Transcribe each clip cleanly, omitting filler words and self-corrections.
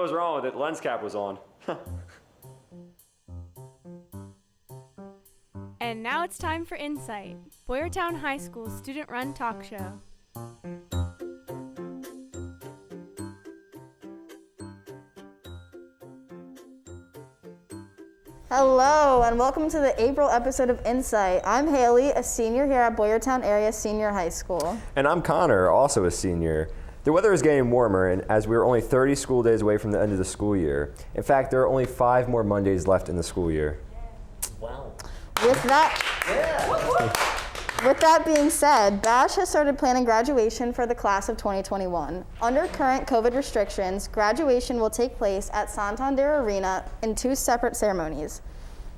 was wrong with it. Lens cap was on. And now it's time for Insight, Boyertown High School's student-run talk show. Hello, and welcome to the April episode of Insight. I'm Haley, a senior here at Boyertown Area Senior High School. And I'm Connor, also a senior. The weather is getting warmer, and as we are only 30 school days away from the end of the school year. In fact, there are only 5 more Mondays left in the school year. Wow. With that being said, Bash has started planning graduation for the class of 2021. Under current COVID restrictions, graduation will take place at Santander Arena in 2 separate ceremonies.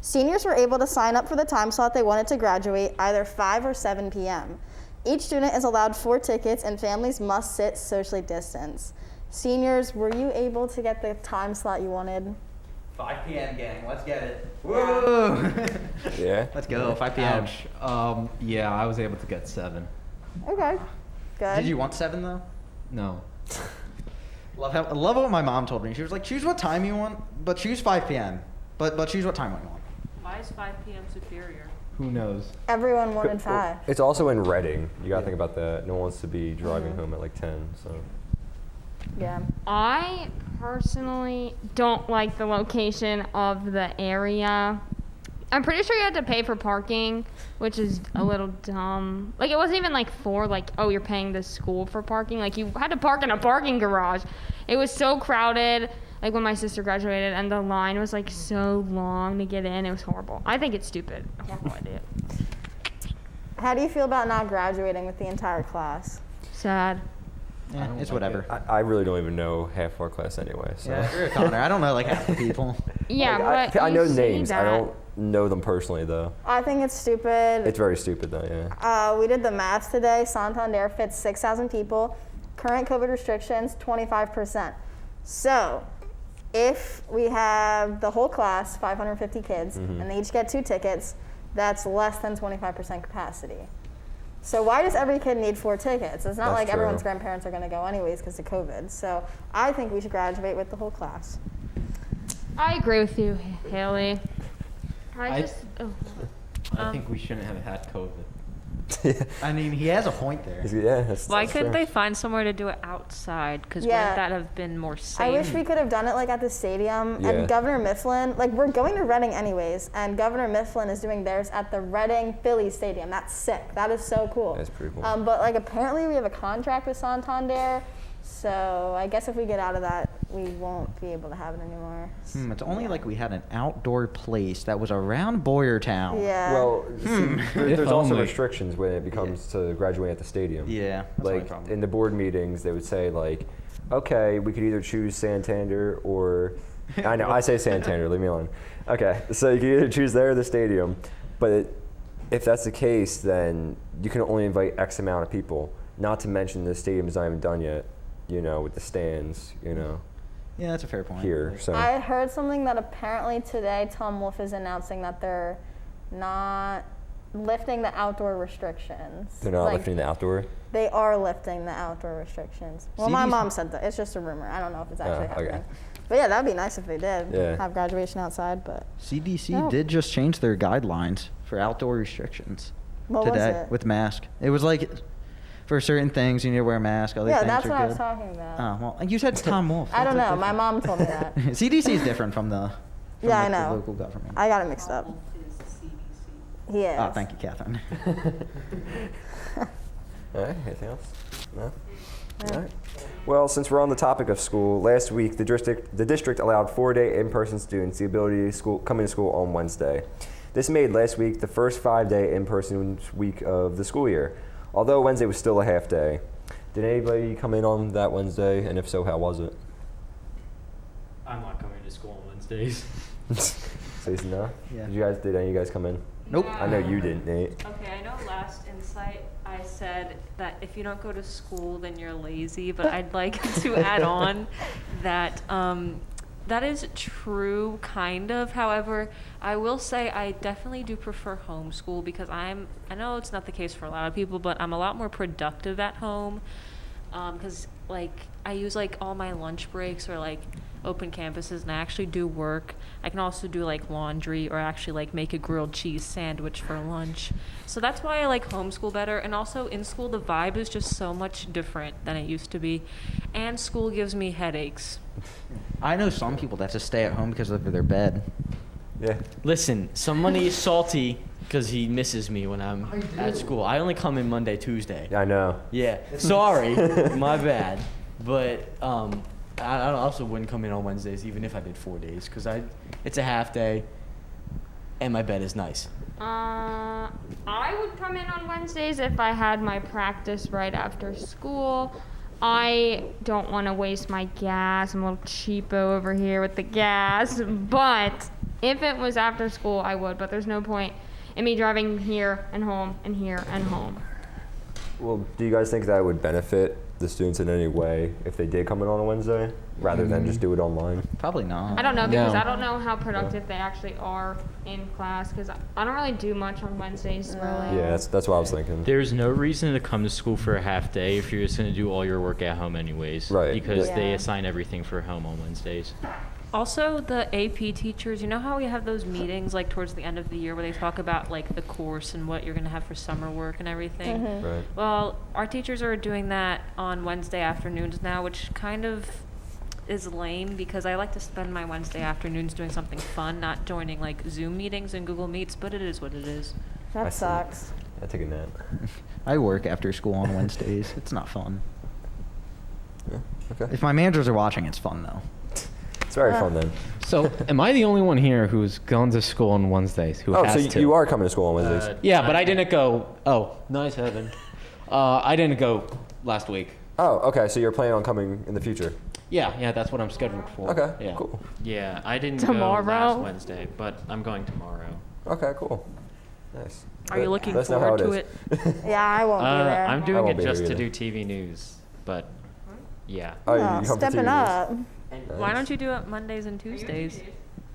Seniors were able to sign up for the time slot they wanted to graduate, either 5 or 7 p.m. Each student is allowed 4 tickets, and families must sit socially distanced. Seniors, were you able to get the time slot you wanted? 5 p.m. gang, let's get it. Whoa! Yeah? Let's go, 5 p.m. Ouch. Yeah, I was able to get 7. Okay, good. Did you want 7 though? No. I love what my mom told me. She was like, choose what time you want, but choose 5 p.m. But choose what time you want. Why is 5 p.m. superior? Who knows? Everyone wanted 5. It's also in Reading. You gotta think about that. No one wants to be driving home at like 10, so. Yeah. I personally don't like the location of the area. I'm pretty sure you had to pay for parking, which is a little dumb. Like, it wasn't even like oh, you're paying the school for parking. Like, you had to park in a parking garage. It was so crowded, like when my sister graduated, and the line was like so long to get in. It was horrible. I think it's stupid. Horrible idea. How do you feel about not graduating with the entire class? Sad. Yeah, it's whatever. I really don't even know half our class anyway, so. Yeah, you're a Connor. I don't know like half the people. Yeah, Like, but I know you see names. I that. don't know them personally, though. I think it's stupid. It's very stupid, though, yeah. We did the math today. Santander fits 6,000 people. Current COVID restrictions, 25%. So, if we have the whole class, 550 kids, and they each get 2 tickets, that's less than 25% capacity. So why does every kid need 4 tickets? It's not That's like true. everyone's grandparents are going to go anyways because of COVID. So I think we should graduate with the whole class. I agree with you, Haley. I think we shouldn't have had COVID. I mean, he has a point there. Yeah, that's Why that's couldn't true. they find somewhere to do it outside? Because Yeah. wouldn't that have been more safe? I wish we could have done it like at the stadium. Yeah. And Governor Mifflin, like we're going to Reading anyways, and Governor Mifflin is doing theirs at the Reading Phillies Stadium. That's sick. That is so cool. That's pretty cool. But like apparently we have a contract with Santander, so I guess if we get out of that, we won't be able to have it anymore. It's only like we had an outdoor place that was around Boyertown. Yeah. Well, there's also only. restrictions when it becomes to graduate at the stadium. Yeah, that's my Like problem. in the board meetings, they would say like, okay, we could either choose Santander or, I know, I say Santander, leave me alone. Okay, so you can either choose there or the stadium, but if that's the case, then you can only invite X amount of people. Not to mention the stadium is not even done yet, you know, with the stands, you know, Yeah, that's a fair point. here. So I heard something that apparently today Tom Wolf is announcing that they're not lifting the outdoor restrictions. they're not Like, lifting the outdoor. They are lifting the outdoor restrictions. Well, my CDC mom said that. It's just a rumor. I don't know if it's actually okay. happening. But yeah, that would be nice if they did Yeah. have graduation outside. But CDC No. did just change their guidelines for outdoor restrictions what was today it? with mask. It was like for certain things you need to wear a mask. Other Yeah, things that's are what I was good. talking about. Oh well, you said Tom Wolf. I don't That's know. a My mom told me that. different- CDC is different from the. From Yeah, I like the know. local government. I got it mixed up. He is. Oh, thank you, Catherine. All right, anything else? No? All right. Well, since we're on the topic of school, last week the district allowed 4-day in-person students the ability to come into school on Wednesday. This made last week the first 5-day in-person week of the school year, although Wednesday was still a half day. Did anybody come in on that Wednesday, and if so, how was it? I'm not coming to school on Wednesdays. So you said no? Yeah. Did any of you guys come in? Nope. I know you didn't, Nate. Okay, I know last Insight I said that if you don't go to school, then you're lazy, but I'd like to add on that that is true, kind of. However, I will say I definitely do prefer homeschool because I know it's not the case for a lot of people, but I'm a lot more productive at home because like, I use, like, all my lunch breaks or, like, open campuses, and I actually do work. I can also do, like, laundry or actually, like, make a grilled cheese sandwich for lunch. So that's why I like homeschool better. And also in school, the vibe is just so much different than it used to be. And school gives me headaches. I know some people that just stay at home because of their bed. Yeah. Listen, somebody is salty because he misses me when I'm at school. I only come in Monday, Tuesday. I know. Yeah. Sorry, my bad. But I also wouldn't come in on Wednesdays even if I did 4 days because it's a half day, and my bed is nice. I would come in on Wednesdays if I had my practice right after school. I don't want to waste my gas. I'm a little cheapo over here with the gas. But if it was after school, I would. But there's no point in me driving here and home and here and home. Well, do you guys think that would benefit the students in any way if they did come in on a Wednesday rather than just do it online? Probably not. I don't know because No. I don't know how productive they actually are in class because I don't really do much on Wednesdays. Really. Yeah, that's what I was thinking. There's no reason to come to school for a half day if you're just going to do all your work at home anyways. Right. Because they Yeah. assign everything for home on Wednesdays. Also, the AP teachers, you know how we have those meetings, like, towards the end of the year where they talk about, like, the course and what you're going to have for summer work and everything? Right. Well, our teachers are doing that on Wednesday afternoons now, which kind of is lame because I like to spend my Wednesday afternoons doing something fun, not joining, like, Zoom meetings and Google Meets, but it is what it is. I That see. sucks. I take a nap. I work after school on Wednesdays. It's not fun. Yeah. Okay. If my managers are watching, it's fun though. It's very fun then. So, am I the only one here who's gone to school on Wednesdays? Who Oh, has so to? you are coming to school on Wednesdays? Yeah, but I didn't go. Oh, nice heaven. I didn't go last week. Oh, okay. So you're planning on coming in the future? Yeah, that's what I'm scheduled for. Okay. Yeah. Cool. Yeah, I didn't Tomorrow? go last Wednesday, but I'm going tomorrow. Okay. Cool. Nice. Are you looking Let us know how forward to is. it? Yeah, I won't be there. I'm I doing won't it be here just to either. do TV news, but yeah. Oh, you Oh, come for stepping TV news. up. Why don't you do it Mondays and Tuesdays?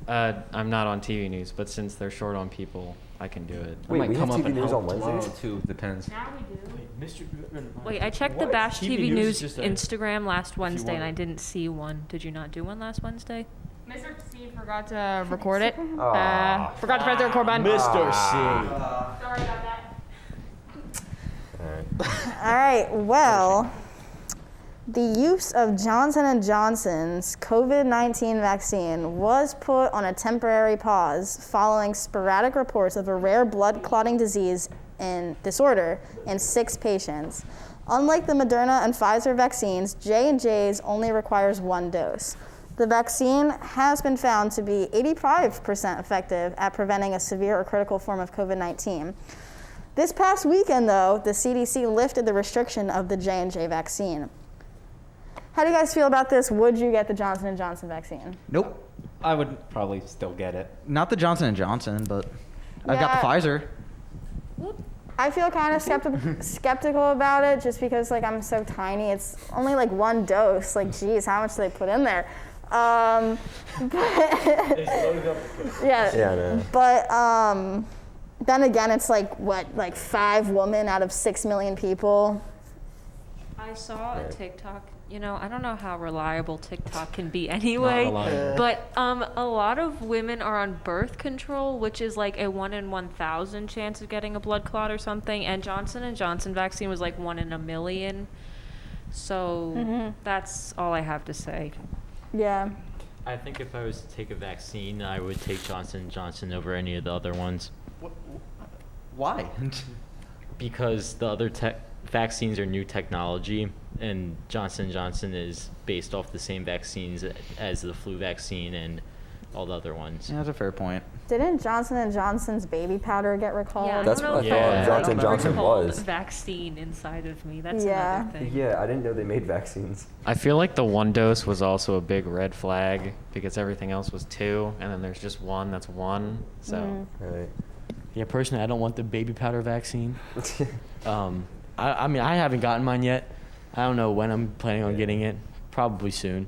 I'm not on TV news, but since they're short on people, I can do it. Wait, I might we come have up TV and news help on Wednesdays? tomorrow, too. Depends. Now we do. Wait, I checked the What? Bash TV TV News News is just a- Instagram last Wednesday, and want I it. didn't see one. Did you not do one last Wednesday? Mr. C forgot to record it. Aw. Forgot to press the record button. Mr. Sorry about that. All right. All right. Well, the use of Johnson & Johnson's COVID-19 vaccine was put on a temporary pause following sporadic reports of a rare blood clotting disease and disorder in 6 patients. Unlike the Moderna and Pfizer vaccines, J&J's only requires 1 dose. The vaccine has been found to be 85% effective at preventing a severe or critical form of COVID-19. This past weekend, though, the CDC lifted the restriction of the J&J vaccine. How do you guys feel about this? Would you get the Johnson & Johnson vaccine? Nope. I would probably still get it. Not the Johnson & Johnson, but I've got the Yeah. Pfizer. I feel kind of skeptical about it just because, like, I'm so tiny. It's only, like, 1 dose. Like, geez, how much do they put in there? But yeah. Yeah, I know. But then again, it's like, what, like 5 women out of 6 million people? I saw a Right. TikTok. You know, I don't know how reliable TikTok can be anyway, reliable. but a lot of women are on birth control, which is like a 1 in 1,000 chance of getting a blood clot or something. And Johnson & Johnson vaccine was like 1 in a million. So that's all I have to say. Yeah. I think if I was to take a vaccine, I would take Johnson & Johnson over any of the other ones Why? because the other vaccines are new technology, and Johnson & Johnson is based off the same vaccines as the flu vaccine and all the other ones. Yeah, that's a fair point. Didn't Johnson & Johnson's baby powder get recalled? Yeah, That's I don't what know I if thought have, Johnson like, Johnson recalled was. vaccine inside of me. That's Yeah. another thing. Yeah, I didn't know they made vaccines. I feel like the 1 dose was also a big red flag because everything else was 2, and then there's just 1 that's 1. So Right. Yeah, personally, I don't want the baby powder vaccine. I mean, I haven't gotten mine yet. I don't know when I'm planning on getting it. Probably soon.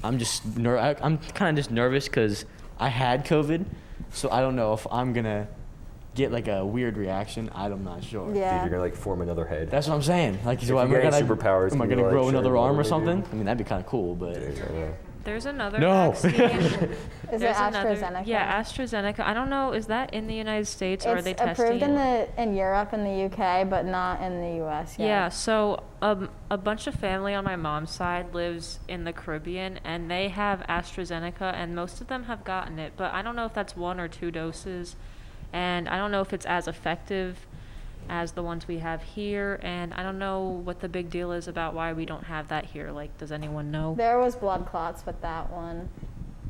I'm just I'm kind of just nervous because I had COVID, so I don't know if I'm gonna get like a weird reaction, I'm not sure. Dude, Yeah. you're gonna like form another head. That's what I'm saying. Like, If so you're am I getting gonna superpowers, am I can you, gonna like, grow share another what arm or they do? something? I mean, that'd be kind of cool, but. Dude, I know. There's another No. vaccine. Is it There's another- AstraZeneca? Yeah, AstraZeneca. I don't know. Is that in the United States or are they It's testing approved it? in Europe and the UK, but not in the US yet. Yeah, so a bunch of family on my mom's side lives in the Caribbean, and they have AstraZeneca, and most of them have gotten it. But I don't know if that's 1 or 2 doses, and I don't know if it's as effective as the ones we have here, and I don't know what the big deal is about why we don't have that here. Like, does anyone know? There was blood clots with that one.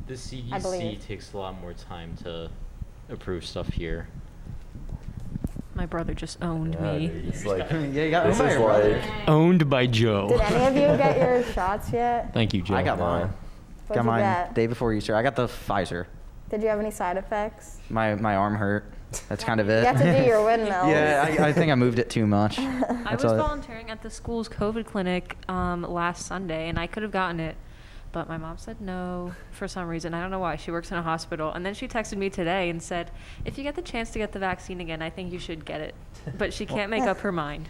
The I CDC believe. takes a lot more time to approve stuff here. My brother just owned Yeah, me. dude, it's like, Yeah, you got this owned by is your brother. like, Owned by Joe. Did any of you get your shots yet? Thank you, Joe. I got No. mine. What'd Got you mine get? day before Easter. I got the Pfizer. Did you have any side effects? My arm hurt. That's kind of it. You have to do your windmills. Yeah, I think I moved it too much. I That's was all- volunteering at the school's COVID clinic last Sunday, and I could have gotten it, but my mom said no for some reason. I don't know why. She works in a hospital, and then she texted me today and said, "If you get the chance to get the vaccine again, I think you should get it." But she can't make up her mind.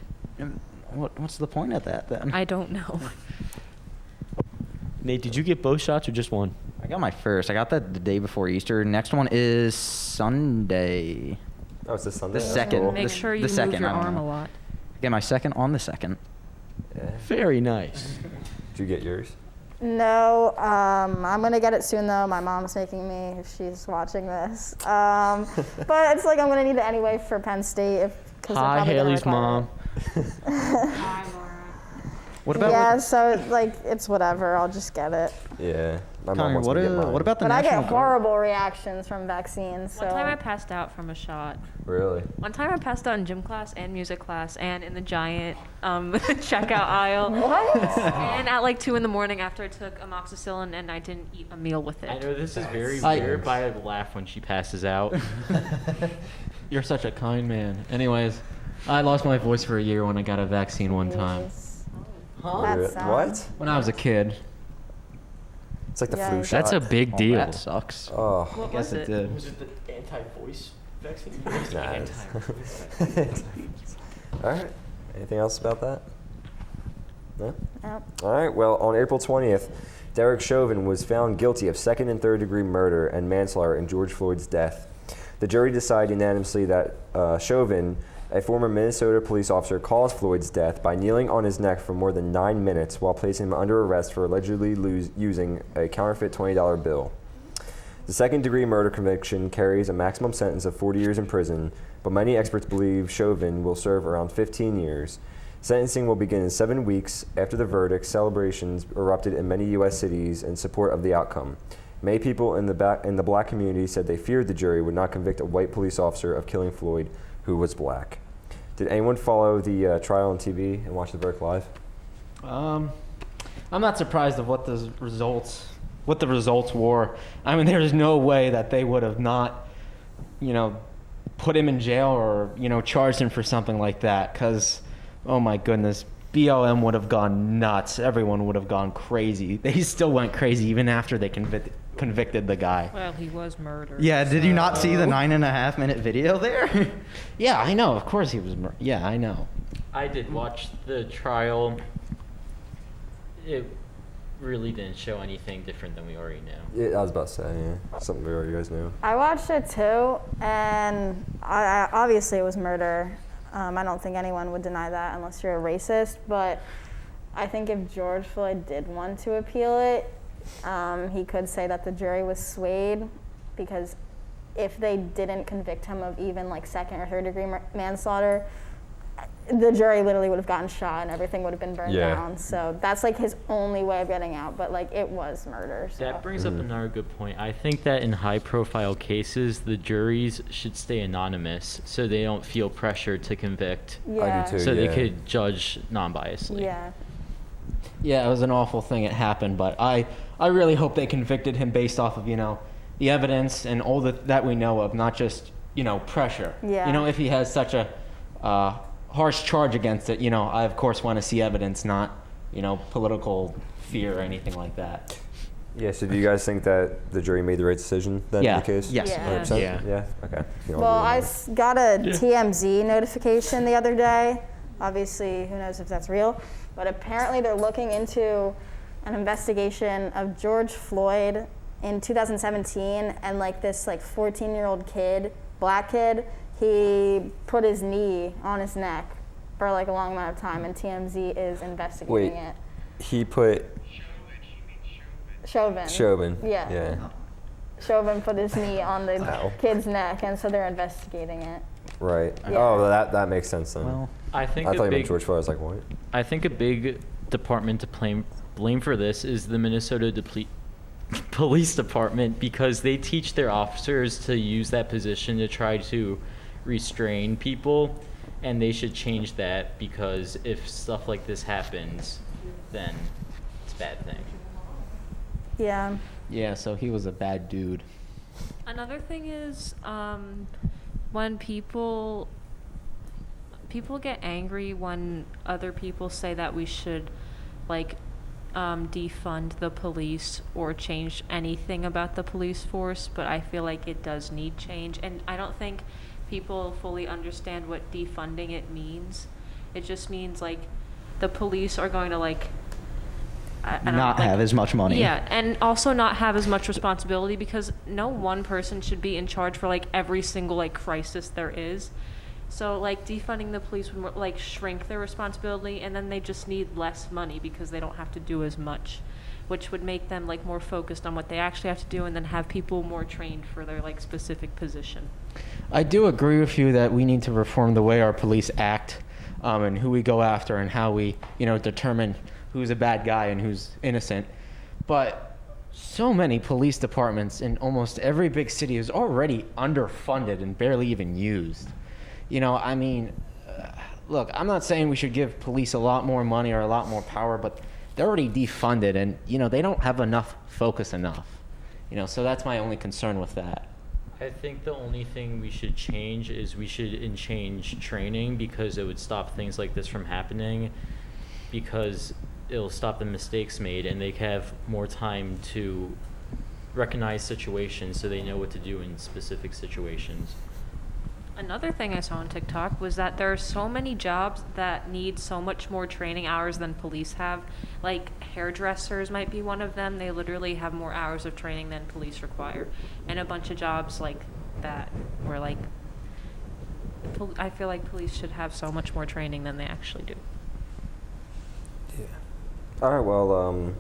What's the point of that then? I don't know. Nate, did you get both shots or just one? I got my first. I got that the day before Easter. Next one is Sunday. oh, it's this Sunday. The That's second. cool. Make the- sure the you move second, your I don't arm know. a lot. I get my second on the 2nd. Yeah. Very nice. Did you get yours? No, I'm gonna get it soon though. My mom's making me if she's watching this. But it's like I'm gonna need it anyway for Penn State. Hi, Haley's mom. What about Yeah, so like it's whatever. I'll just get it. Yeah. My mom Connor, wants me to get mine. what about the But I National get Guard? horrible reactions from vaccines. So One time I passed out from a shot. Really? One time I passed out in gym class and music class and in the giant checkout aisle. what? And at like 2 in the morning after I took amoxicillin and I didn't eat a meal with it. I know this is very I- weird, but I laugh when she passes out. You're such a kind man. Anyways, I lost my voice for a year when I got a vaccine one time. Jeez. Really? That's sad. What? When I was a kid. It's like the Yeah, flu that's shot. That's a big Oh, deal. that sucks. Oh. What Guess was it it? did. Was it the anti-voice vaccine? Nah. All right. Anything else about that? No? Yep. All right. Well, on April 20th, Derek Chauvin was found guilty of 2nd and 3rd degree murder and manslaughter in George Floyd's death. The jury decided unanimously that Chauvin, a former Minnesota police officer, caused Floyd's death by kneeling on his neck for more than 9 minutes while placing him under arrest for allegedly using a counterfeit $20 bill. The 2nd degree murder conviction carries a maximum sentence of 40 years in prison, but many experts believe Chauvin will serve around 15 years. Sentencing will begin in 7 weeks. After the verdict, celebrations erupted in many U.S. cities in support of the outcome. Many people in the black community said they feared the jury would not convict a white police officer of killing Floyd, who was black. Did anyone follow the trial on TV and watch the verdict live? I'm not surprised of what the results were. I mean, there's no way that they would have not, put him in jail or, charged him for something like that. Because, oh my goodness, BLM would have gone nuts. Everyone would have gone crazy. They still went crazy even after they convicted the guy. Well, he was murdered. Yeah, did you not see the 9.5 minute video there? Yeah, I know. Of course he was. Yeah, I know. I did watch the trial. It really didn't show anything different than we already know. Yeah, I was about to say, yeah. Something we already guys knew. I watched it too, and I obviously it was murder. I don't think anyone would deny that unless you're a racist, but I think if George Floyd did want to appeal it, he could say that the jury was swayed, because if they didn't convict him of even like 2nd or 3rd degree manslaughter, the jury literally would have gotten shot and everything would have been burned Yeah. down. So that's like his only way of getting out, but like it was murder. So. That brings up another good point. I think that in high-profile cases, the juries should stay anonymous so they don't feel pressure to convict, Yeah. I do too. so they yeah. could judge non-biasly. Yeah. Yeah, it was an awful thing. It happened, but I really hope they convicted him based off of the evidence and all that we know of, not just pressure. Yeah. If he has such a harsh charge against it, I of course want to see evidence, not political fear or anything like that. Yeah, so do you guys think that the jury made the right decision then Yeah. in the case? Yes. Yeah. 100%? Yeah. Yeah? Okay. You don't Well, agree I on that. got a TMZ notification the other day. Obviously, who knows if that's real, but apparently they're looking into an investigation of George Floyd in 2017, and like this 14-year-old kid, black kid, he put his knee on his neck for like a long amount of time, and TMZ is investigating Wait. it. He put Chauvin. Yeah. Yeah. Chauvin put his knee on the Wow. kid's neck, and so they're investigating it. Right. Yeah. Oh, that makes sense then. Well, I think I a thought you meant big George Floyd. I was like, what? I think a big department to blame for this is the Minnesota Police Department, because they teach their officers to use that position to try to restrain people, and they should change that, because if stuff like this happens, then it's a bad thing. Yeah. Yeah, so he was a bad dude. Another thing is, when people get angry when other people say that we should, defund the police or change anything about the police force, but I feel like it does need change, and I don't think people fully understand what defunding it means. It just means the police are going to not have as much money. Yeah, and also not have as much responsibility, because no one person should be in charge for every single crisis there is. So defunding the police would shrink their responsibility, and then they just need less money because they don't have to do as much, which would make them more focused on what they actually have to do, and then have people more trained for their specific position. I do agree with you that we need to reform the way our police act, and who we go after, and how we, determine who's a bad guy and who's innocent. But so many police departments in almost every big city is already underfunded and barely even used. Look, I'm not saying we should give police a lot more money or a lot more power, but they're already defunded, and they don't have enough focus enough. So that's my only concern with that. I think the only thing we should change is we should change training, because it would stop things like this from happening, because it'll stop the mistakes made, and they have more time to recognize situations so they know what to do in specific situations. Another thing I saw on TikTok was that there are so many jobs that need so much more training hours than police have. Hairdressers might be one of them. They literally have more hours of training than police require. And a bunch of jobs like that where I feel like police should have so much more training than they actually do. Yeah. All right, well,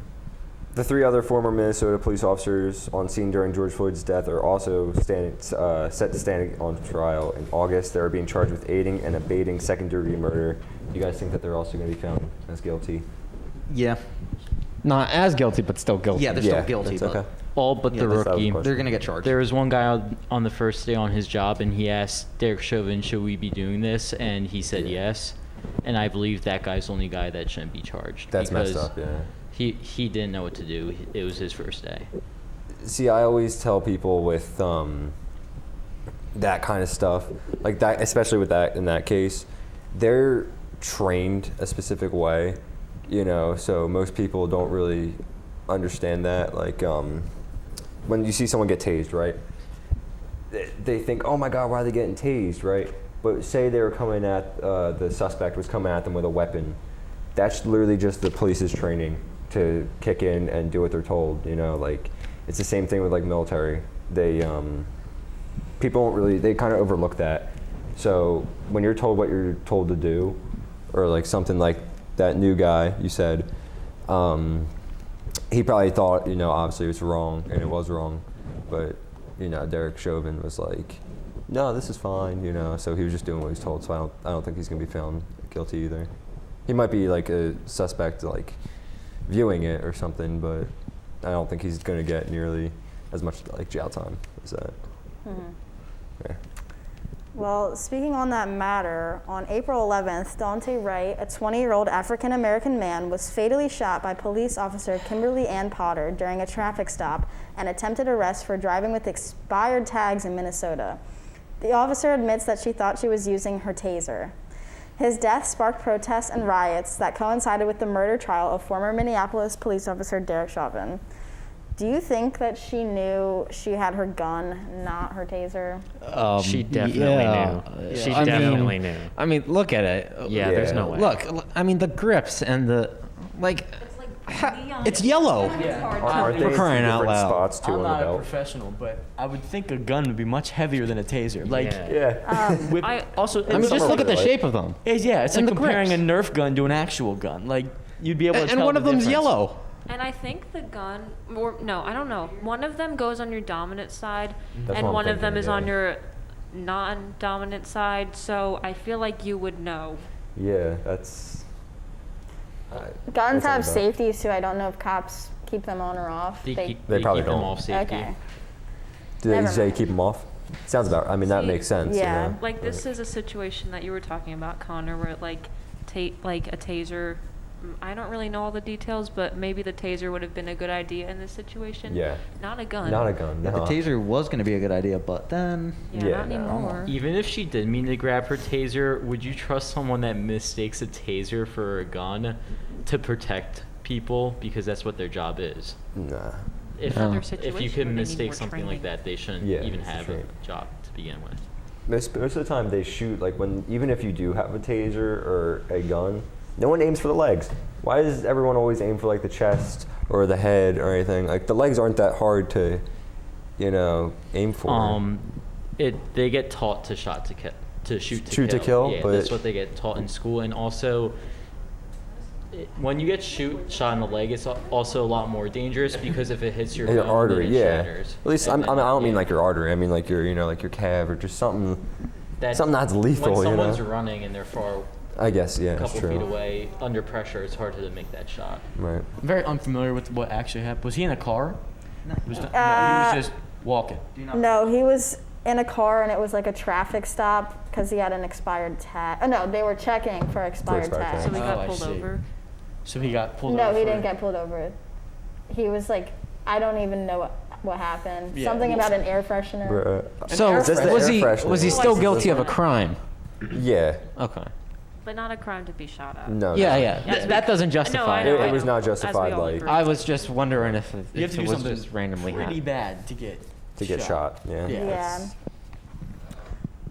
the 3 other former Minnesota police officers on scene during George Floyd's death are also set to stand on trial in August. They're being charged with aiding and abetting second-degree murder. Do you guys think that they're also going to be found as guilty? Yeah. Not as guilty, but still guilty. Yeah, they're still guilty. That's But okay. All but Yeah, the that's- rookie. that was they're going to get charged. There was one guy on the first day on his job, and he asked Derek Chauvin, should we be doing this? And he said yes. And I believe that guy's the only guy that shouldn't be charged. That's messed because up, yeah. He didn't know what to do. It was his first day. See, I always tell people with that kind of stuff, like that, especially with that in that case, they're trained a specific way, so most people don't really understand that. When you see someone get tased, right? They think, oh my God, why are they getting tased, right? But say they were coming at, the suspect was coming at them with a weapon. That's literally just the police's training to kick in and do what they're told, it's the same thing with military. They, people don't really, they kind of overlook that. So when you're told what you're told to do, or something like that new guy you said, he probably thought, obviously it was wrong, and it was wrong, but, Derek Chauvin was like, no, this is fine, so he was just doing what he was told, so I don't think he's going to be found guilty either. He might be a suspect, viewing it or something, but I don't think he's going to get nearly as much jail time as that. Mm-hmm. Yeah. Well, speaking on that matter, on April 11th, Dante Wright, a 20-year-old African-American man, was fatally shot by police officer Kimberly Ann Potter during a traffic stop and attempted arrest for driving with expired tags in Minnesota. The officer admits that she thought she was using her taser. His death sparked protests and riots that coincided with the murder trial of former Minneapolis police officer Derek Chauvin. Do you think that she knew she had her gun, not her taser? She definitely knew. She definitely knew. I mean, look at it. Yeah, there's no way. Look, I mean, the grips and the, like, it's yellow. Aren't they For crying in out different loud. spots too I'm on the not a belt? professional, but I would think a gun would be much heavier than a taser. Like, Yeah. with, I- also, I mean, Some just are look at the really shape of them. yeah, it's like and the comparing grips. a Nerf gun to an actual gun. Like, you'd be able to And tell one the of them's difference. yellow. And I think the gun, or no, I don't know. One of them goes on your dominant side, That's and what I'm one of them thinking, is on yeah. your non-dominant side. So I feel like you would know. Yeah, that's. Guns That's have about- safeties too. I don't know if cops keep them on or off. They They probably keep them don't. off safety. Okay. Do they Never say mind. keep them off? Sounds about. I mean, that See, makes sense. yeah. You know? Like this is a situation that you were talking about, Connor, where like a taser. I don't really know all the details, but maybe the taser would have been a good idea in this situation. Yeah. Not a gun. Not a gun. Yeah, No. the taser was going to be a good idea, but then Yeah, Yeah, not no. anymore. Even if she did mean to grab her taser, would you trust someone that mistakes a taser for a gun to protect people because that's what their job is? Nah. If, Other if you situation could where they need mistake more something training. like that, they shouldn't Yeah, even it's have true. a job to begin with. Most of the time they shoot like when even if you do have a taser or a gun, no one aims for the legs. Why does everyone always aim for like the chest or the head or anything? Like the legs aren't that hard to, aim for. They get taught to shoot to Shoot to kill, Yeah, but- that's what they get taught in school, and also. When you get shot in the leg, it's also a lot more dangerous because if it hits your Your bone, artery, then it yeah. shatters. At least And I don't mean yeah. like your artery. I mean like your like your calf or just something that's lethal. When someone's running and they're far, I guess yeah, a that's couple true. feet away, under pressure, it's hard to make that shot. Right. I'm very unfamiliar with what actually happened. Was he in a car? No. No, he was just walking. No, he was in a car and it was like a traffic stop because he had an expired tag. Oh no, they were checking for expired expired tags. So we Oh, got I pulled see. over. So he got pulled No, over. he for- didn't get pulled over. He was like, I don't even know what happened. Yeah. Something about an air freshener. Bruh. So Is this the was air he freshener? still License guilty of a plate. crime? Yeah. Okay. But not a crime to be shot at. No. Yeah, no. yeah. As we- That doesn't justify I it. know, It I was know, not as we justified, all like- agree. I was just wondering if You have to do it was something just randomly pretty happened. bad to get shot. Yeah. Yeah.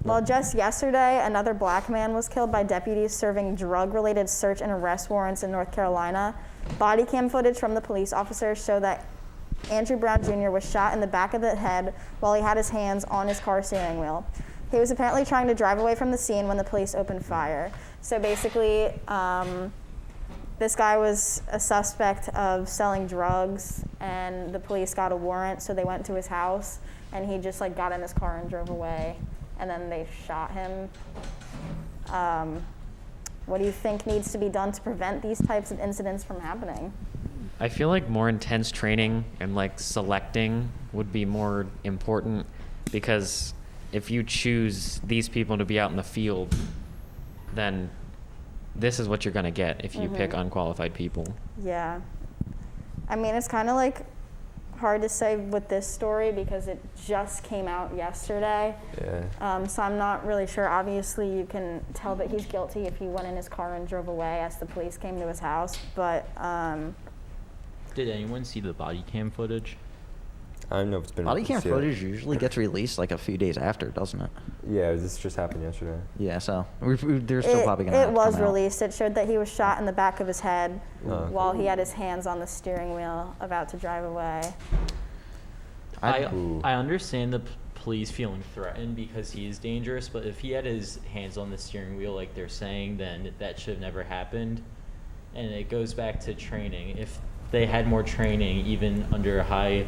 Well, just yesterday, another black man was killed by deputies serving drug-related search and arrest warrants in North Carolina. Body cam footage from the police officers show that Andrew Brown Jr. was shot in the back of the head while he had his hands on his car steering wheel. He was apparently trying to drive away from the scene when the police opened fire. So basically, this guy was a suspect of selling drugs, and the police got a warrant, so they went to his house, and he just like got in his car and drove away, and then they shot him. What do you think needs to be done to prevent these types of incidents from happening? I feel like more intense training and like selecting would be more important, because if you choose these people to be out in the field, then this is what you're going to get if you pick unqualified people. Yeah. I mean, it's kind of like hard to say with this story because it just came out yesterday. Yeah. So I'm not really sure. Obviously, you can tell that he's guilty if he went in his car and drove away as the police came to his house. But Did anyone see the body cam footage? I don't know if it's been. body cam yeah. footage usually gets released like a few days after, doesn't it? Yeah, this just happened yesterday. Yeah, so they're still probably gonna. it have to was come out. released. It showed that he was shot in the back of his head Oh. while he had his hands on the steering wheel about to drive away. Ooh. I understand the police feeling threatened because he is dangerous, but if he had his hands on the steering wheel like they're saying, then that should have never happened. And it goes back to training. If they had more training, even under high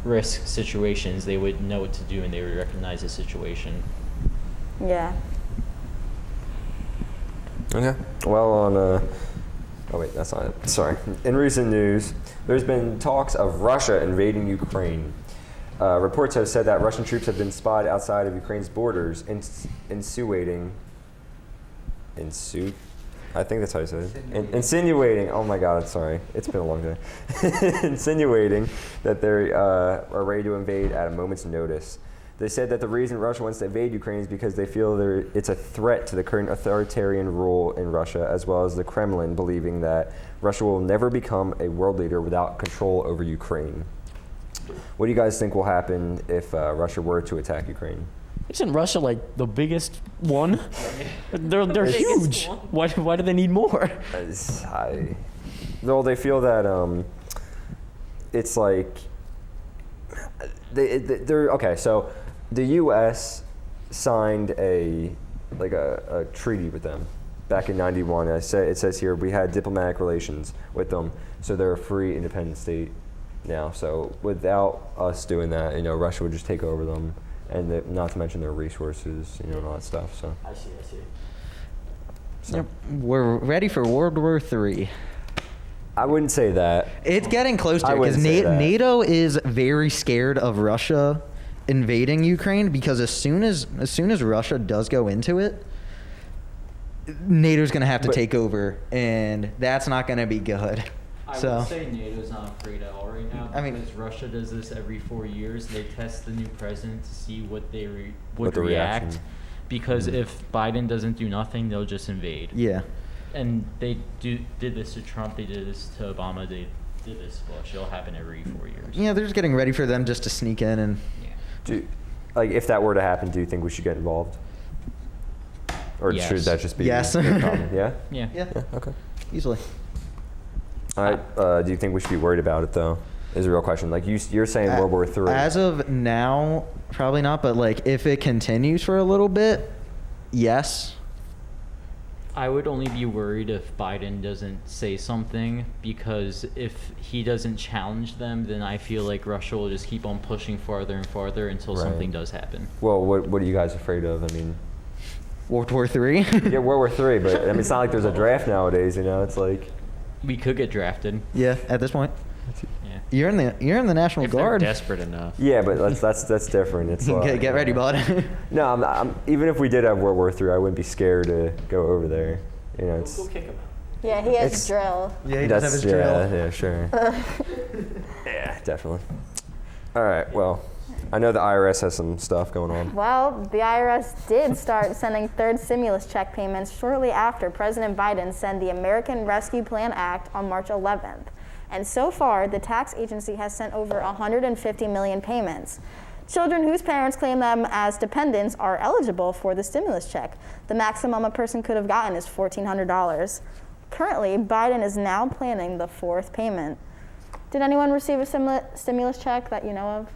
risk situations, they would know what to do and they would recognize the situation. Yeah. Okay. Well, oh wait, that's not it. Sorry. In recent news, there's been talks of Russia invading Ukraine. Reports have said that Russian troops have been spotted outside of Ukraine's borders, insinuating. I think that's how you say it. Insinuating. Oh my God, sorry. It's been a long day. Insinuating that they are ready to invade at a moment's notice. They said that the reason Russia wants to invade Ukraine is because they feel it's a threat to the current authoritarian rule in Russia, as well as the Kremlin believing that Russia will never become a world leader without control over Ukraine. What do you guys think will happen if Russia were to attack Ukraine? Isn't Russia like the biggest one? They're Biggest huge. one. Why do they need more? Though they feel that it's like they're okay. So the U.S. signed a treaty with them back in '91. It says here we had diplomatic relations with them, so they're a free, independent state now. So without us doing that, Russia would just take over them, and not to mention their resources, and all that stuff. So I see. So. Yep. We're ready for World War III. I wouldn't say that. It's getting close to I it because wouldn't say that. NATO is very scared of Russia invading Ukraine, because as soon as Russia does go into it, NATO's going to have to take over, and that's not going to be good. I So would say NATO's not afraid at all right now, I mean- because Russia does this every 4 years. They test the new president to see what they What would the react. reaction. Because if Biden doesn't do nothing, they'll just invade. yeah. And they did this to Trump. They did this to Obama. They did this to Bush. It'll happen every 4 years. Yeah, they're just getting ready for them just to sneak in and If that were to happen, do you think we should get involved? Or Yes. should that just be Yes. the problem? Yeah? Yeah. yeah, Yeah, okay. easily. All right, do you think we should be worried about it, though? Is a real question. Like, you're saying World War III. As of now, probably not, but like if it continues for a little bit, yes. I would only be worried if Biden doesn't say something, because if he doesn't challenge them, then I feel like Russia will just keep on pushing farther and farther until Right. something does happen. Well, what are you guys afraid of? I mean, World War III. yeah, World War III, but I mean, it's not like there's a draft nowadays, It's like, We could get drafted. Yeah, at this point. Yeah. You're in the National If Guard. they're desperate enough. yeah, but that's different. It's Get ready, bud. No, I'm even if we did have World War III, I wouldn't be scared to go over there. It's We'll kick him out. Yeah, he has It's- drill. Yeah, he does have his drill. yeah, sure. Yeah, definitely. All right, well, I know the IRS has some stuff going on. Well, the IRS did start sending third stimulus check payments shortly after President Biden signed the American Rescue Plan Act on March 11th. And so far, the tax agency has sent over 150 million payments. Children whose parents claim them as dependents are eligible for the stimulus check. The maximum a person could have gotten is $1,400. Currently, Biden is now planning the fourth payment. Did anyone receive a stimulus check that you know of?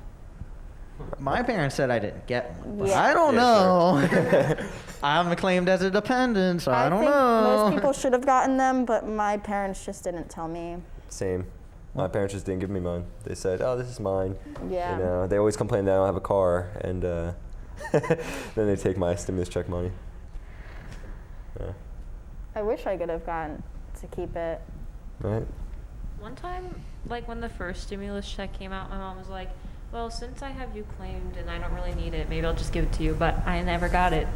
My parents said I didn't get one, but Yeah. I don't Yeah, know. I'm claimed as a dependent, so I don't think know. most people should have gotten them, but my parents just didn't tell me. Same. My parents just didn't give me mine. They said, "Oh, this is mine." Yeah. They always complain that I don't have a car, and then they take my stimulus check money. Yeah. I wish I could have gotten to keep it. Right. One time, like when the first stimulus check came out, my mom was like, well, since I have you claimed and I don't really need it, maybe I'll just give it to you. But I never got it.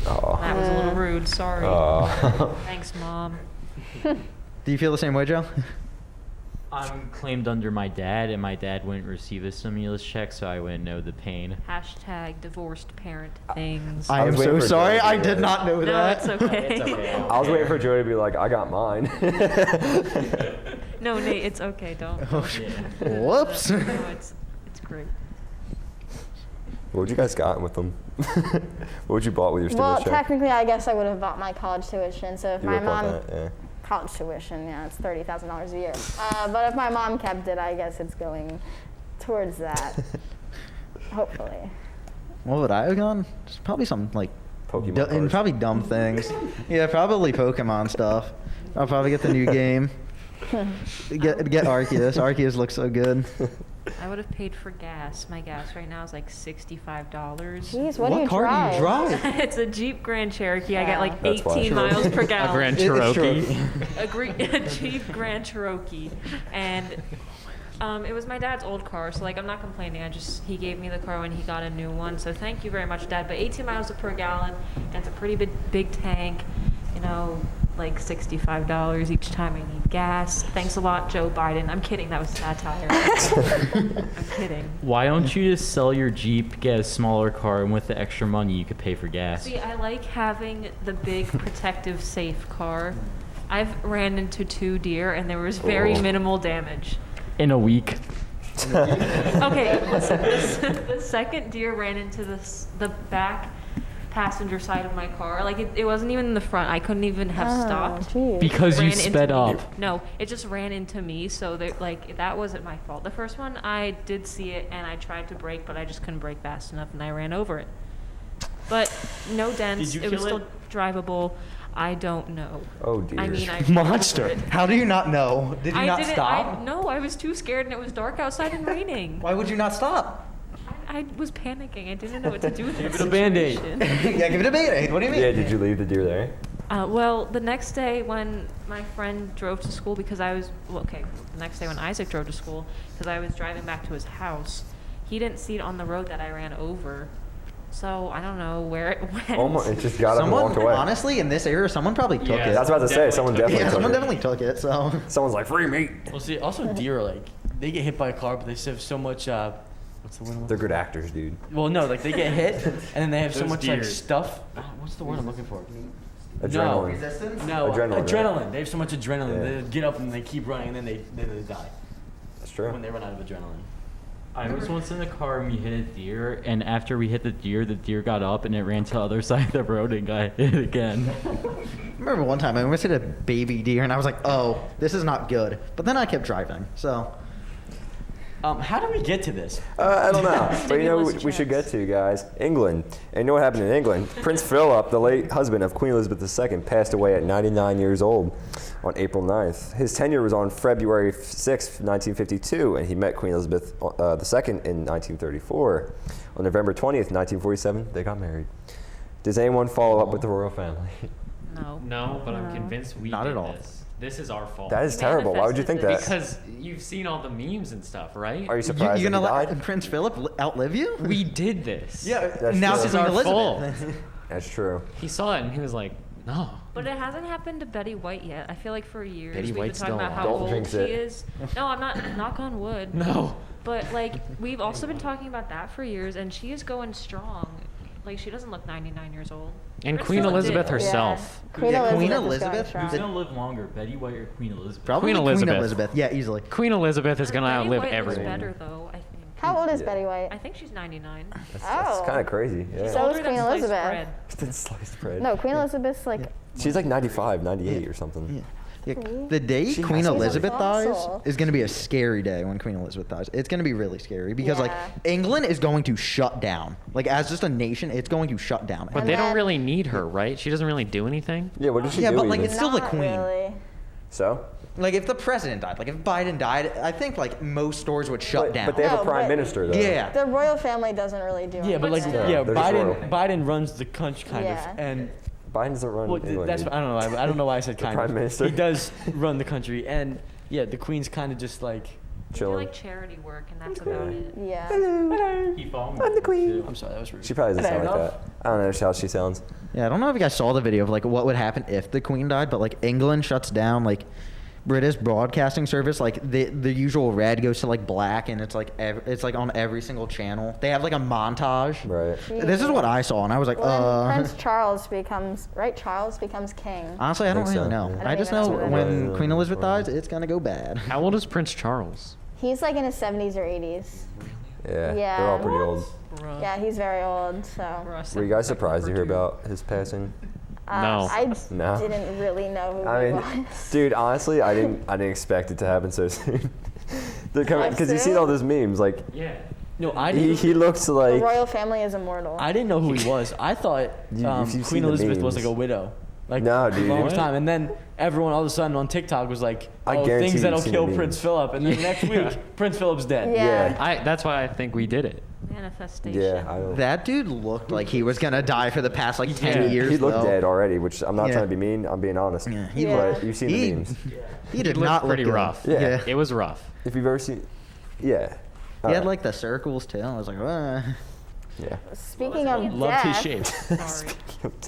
Oh. That was a little rude. Sorry. Oh. Thanks, Mom. Do you feel the same way, Joe? I'm claimed under my dad, and my dad wouldn't receive a stimulus check, so I wouldn't know the pain. Hashtag divorced parent things. I am was waiting so for sorry. Joe to I do did that. not know No, that. it's okay. It's okay. I was waiting for Joey to be like, "I got mine." No, Nate, it's okay. Don't. Yeah. Whoops. No, it's great. What would you guys gotten with them? What would you bought with your Well, stimulus check? technically, I guess I would have bought my college tuition. So if You my would've bought mom, that, yeah. college tuition, yeah, it's $30,000 a year. But if my mom kept it, I guess it's going towards that. Hopefully. What would I have gone? Just probably some like Pokemon and cards. probably dumb things. Yeah, probably Pokemon stuff. I'll probably get the new game. Get Arceus. Arceus looks so good. I would have paid for gas. My gas right now is like $65. Jeez, what do you car drive? do you drive? It's a Jeep Grand Cherokee. I get like That's why. 18 miles per A gallon. Grand It's Cherokee. A Jeep Grand Cherokee, and it was my dad's old car, so like I'm not complaining. He gave me the car when he got a new one, so thank you very much, Dad. But 18 miles per gallon, and it's a pretty big tank, like $65 each time I need gas. Thanks a lot, Joe Biden. I'm kidding. That was satire. I'm kidding. Why don't you just sell your Jeep, get a smaller car, and with the extra money you could pay for gas? See, I like having the big, protective, safe car. I've ran into 2 deer, and there was very Oh. minimal damage. In a week. Okay, listen, the second deer ran into the back passenger side of my car. Like, it wasn't even in the front. I couldn't even have stopped. Geez. Because you Ran into sped me. up. No, it just ran into me. So that wasn't my fault. The first one, I did see it and I tried to brake, but I just couldn't brake fast enough and I ran over it. But no dents. Did you It was kill still drivable. I don't know. Oh dear. I mean, I Monster. it. How do you not know? Did you I not didn't. stop? No, I was too scared and it was dark outside and raining. Why would you not stop? I was panicking. I didn't know what to do with Give this it a Band-Aid. situation. Yeah, give it a Band-Aid. What do you mean? Yeah, did you leave the deer there? Well, the next day when my friend drove to school, because the next day when Isaac drove to school, because I was driving back to his house, he didn't see it on the road that I ran over. So I don't know where it went. Almost, it just got up and walked away. Honestly, in this area, someone probably took Yeah, it. That's what I was about to say. Someone definitely Yeah, took someone it. definitely took it. So Someone's like, free meat. Well, see, also deer, like, they get hit by a car, but they still have so much, what's the word? They're good actors, dude. Well, no, like, they get hit, and then they have so Those much, like, deers. stuff. What's the word I'm looking for? Adrenaline. resistance. No, Adrenaline, adrenaline. right? They have so much adrenaline. Yeah. They get up and they keep running, and then they die That's true. when they run out of adrenaline. I was once in the car and we hit a deer, and after we hit the deer got up and it ran to the other side of the road and got hit again. I remember one time I almost hit a baby deer, and I was like, "Oh, this is not good." But then I kept driving. So How do we get to this? I don't know. But you know what Stimulus we should get checks. to, guys? England. And you know what happened in England? Prince Philip, the late husband of Queen Elizabeth II, passed away at 99 years old on April 9th. His tenure was on February 6th, 1952, and he met Queen Elizabeth II in 1934. On November 20th, 1947, they got married. Does anyone follow up with the royal family? No. No, but I'm convinced we Not did at all. this. This is our fault. That is He terrible. Why would you think that? manifested Because you've seen all the memes and stuff, right? Are you surprised you that gonna he let died? Prince Philip outlive you? We did this. Yeah. That's Now true. she's This is our Elizabeth. That's true. He saw it and he was like, no. But it hasn't happened to Betty White yet. I feel like for years Betty we've White's been talking still about how alive. Don't old jinx she it. is. No, I'm not. Knock on wood. No. But like we've also been talking about that for years, and she is going strong. Like she doesn't look 99 years old. And Prince Queen Philip Elizabeth did. herself. Queen Yeah, Elizabeth. Queen is going Elizabeth? strong. Who's gonna live longer, Betty White or Queen Elizabeth? Probably Queen Elizabeth. Yeah, easily. Queen Elizabeth is gonna Betty outlive White looks everyone. better though, I think. How old is Yeah. Betty White? I think she's 99. That's Oh. kind of crazy. Yeah. So is Older than Queen sliced Elizabeth. bread. Than sliced bread. No, Queen Elizabeth's like. She's like 95, 98 or something. Yeah. Yeah, the day She Queen has to be Elizabeth a dies fossil. is going to be a scary day when Queen Elizabeth dies. It's going to be really scary because like Yeah. England is going to shut down. Like as just a nation, it's going to shut down. But And they don't then- really need her, right? She doesn't really do anything. Yeah, what did she Yeah, do but, like, even? it's still the Not queen. Really. So? Like if the president died, like if Biden died, I think like most stores would shut down. But they have No, a prime but- minister, though. yeah. The royal family doesn't really do Yeah, but like, anything. yeah, they're just royal. Biden runs the country kind Yeah. of, and Biden doesn't run well, England. that's dude. I don't know. I don't know why I said The kind prime of. minister? He does run the country, and yeah, the queen's kind of just like. They do Chilling. like charity work, and that's about it. Yeah. I'm the queen. I'm sorry, that was rude. She probably doesn't sound like Hello. that. I don't know how she sounds. Yeah, I don't know if you guys saw the video of like what would happen if the queen died, but like England shuts down like British broadcasting service, like the usual red goes to like black, and it's like it's like on every single channel. They have like a montage. Right. This is what I saw, and I was like, Well, then Prince Charles becomes king. honestly, I don't think really so, know. yeah. I don't I just even know know who that when is. Queen Elizabeth Right. dies, it's gonna go bad. How old is Prince Charles? He's like in his 70s or 80s. Yeah. Yeah. They're all pretty old. Bruh. Yeah, he's very old. So Bruh, Were you guys second surprised to hear number about his passing? No. I No. didn't really know who I he mean, was. dude, honestly, I didn't expect it to happen so soon. They're coming How because you see soon? all those memes. Like Yeah. No, I he didn't. looks The like royal family is immortal. I didn't know who he was. I thought If you've seen Queen the Elizabeth was like memes. a widow. Like No, the dude. longest What? time, and then everyone all of a sudden on TikTok was like, I "Oh, guarantee things that'll you've seen the kill memes. Prince Philip," and then next week Prince Philip's dead. Yeah. That's why I think we did it. Manifestation. yeah. I don't. That dude looked like he was gonna die for the past like 10 Yeah. years. He looked though. dead already, which I'm not Yeah. trying to be mean. I'm being honest. Yeah, he Yeah. looked. But you've seen He- the memes. He did looked not look pretty good. rough. Yeah. It was rough. If you've ever seen, yeah. He had Uh, like the circles too. I was like, yeah. Speaking of Loved his death, shape. Sorry.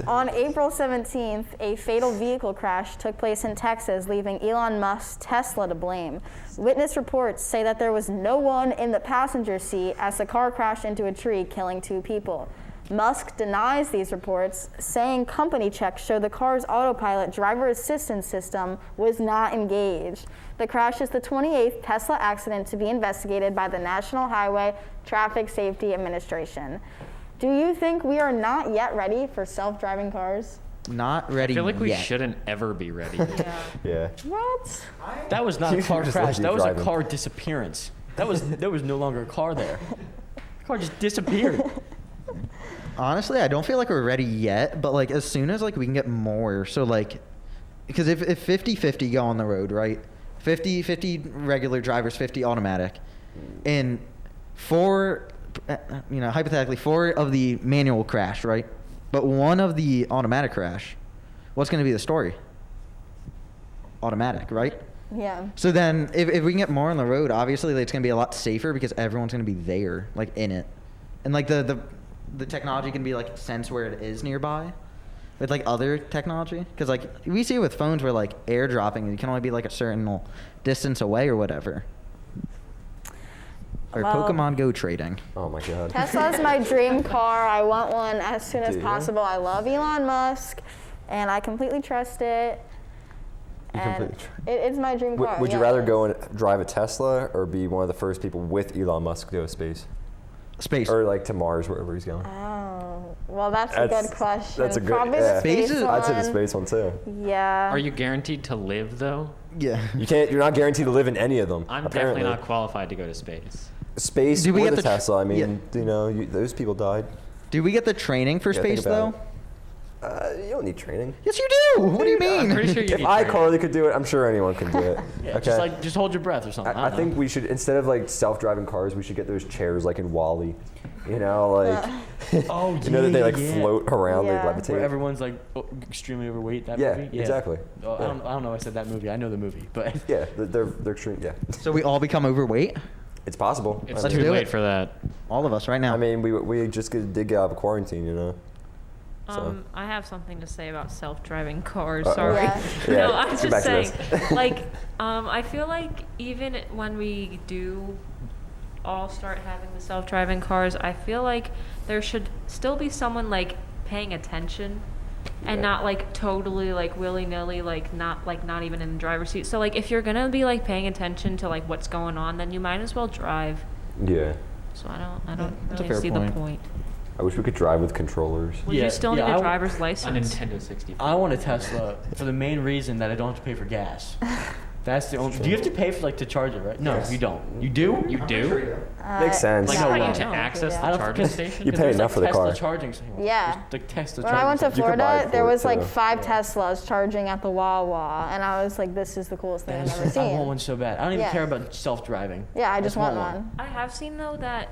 on April 17th, a fatal vehicle crash took place in Texas, leaving Elon Musk's Tesla to blame. Witness reports say that there was no one in the passenger seat as the car crashed into a tree, killing 2 people. Musk denies these reports, saying company checks show the car's autopilot driver assistance system was not engaged. The crash is the 28th Tesla accident to be investigated by the National Highway Traffic Safety Administration. Do you think we are not yet ready for self-driving cars? Not ready I feel like we yet. shouldn't ever be ready. Yeah. What? That was not a You car just crash. let you That was a drive it. car disappearance. There was no longer a car there. The car just disappeared. Honestly, I don't feel like we're ready yet, but like as soon as like we can get more, so like, because if 50-50 go on the road, right? 50 regular drivers, 50 automatic, and hypothetically 4 of the manual crash, right? But 1 of the automatic crash, what's going to be the story? Automatic, right? Yeah. So then if we can get more on the road, obviously it's going to be a lot safer because everyone's going to be there, like in it. And like the technology can be like sense where it is nearby with like other technology. Because like we see it with phones where like airdropping, you can only be like a certain distance away or whatever. Or Well, Pokemon Go trading. Oh my God. Tesla's my dream car. I want one as soon as Do you? possible. I love Elon Musk, and I completely trust it. You And completely it's my dream car. Would you yeah. rather go and drive a Tesla or be one of the first people with Elon Musk to go to space? Space. Or like to Mars, wherever he's going? Oh, well, that's a good question. That's a good. Probably Yeah. the space Space is- I'd say the one. space one too. Yeah. Are you guaranteed to live though? Yeah. You're not guaranteed to live in any of them. I'm apparently. definitely not qualified to go to space. Space Do we or get the the tr- Tesla. I mean, yeah. those people died. Do we get the training for Yeah, think space about though? You don't need training. Yes, you do. What do you mean? I'm pretty sure you If need I training. Carly could do it, I'm sure anyone can do it. Yeah, okay. just hold your breath or something. I don't think know. we should, instead of like self-driving cars, we should get those chairs like in Wall-E. You know, like Oh, you know that they like yeah. float around, Yeah. they levitate. Where everyone's like extremely overweight. That Yeah, movie. exactly. Oh, Yeah. I don't know. I said that movie. I know the movie, but Yeah, they're extreme. Yeah, So we all become overweight? it's possible. It's I Let's too mean, do late it. for that. All of us right now. I mean, we just did get out of quarantine, you know. So. I have something to say about self-driving cars. Uh-oh. Sorry. Yeah. Yeah, No, I'm get just back to saying. this. Like, I feel like even when we do all start having the self-driving cars, I feel like there should still be someone like paying attention and Yeah. not like totally like willy-nilly like not even in the driver's seat. So like if you're gonna be like paying attention to like what's going on, then you might as well drive. Yeah, So I don't that's a really fair see point. the point. I wish we could drive with controllers. Would Yeah, you still need yeah, a I- driver's A license? Nintendo 64. I want a Tesla for the main reason that I don't have to pay for gas. That's the only. Do you have to pay for like to charge it, right? No, Yes. you don't. You do? You do? Makes sense. Like No, for you you to don't. access Yeah. the I don't charging because- station? You because pay there's, enough for the Tesla car. charging stations. Yeah. There's, like Tesla When I went to charging You could buy Florida, it there for it, was like too. 5 Teslas charging at the Wawa, and I was like, this is the coolest thing I've ever stations. I want seen. one so bad. I don't even Yeah. care about self-driving. Yeah, I just want want one. I have seen though that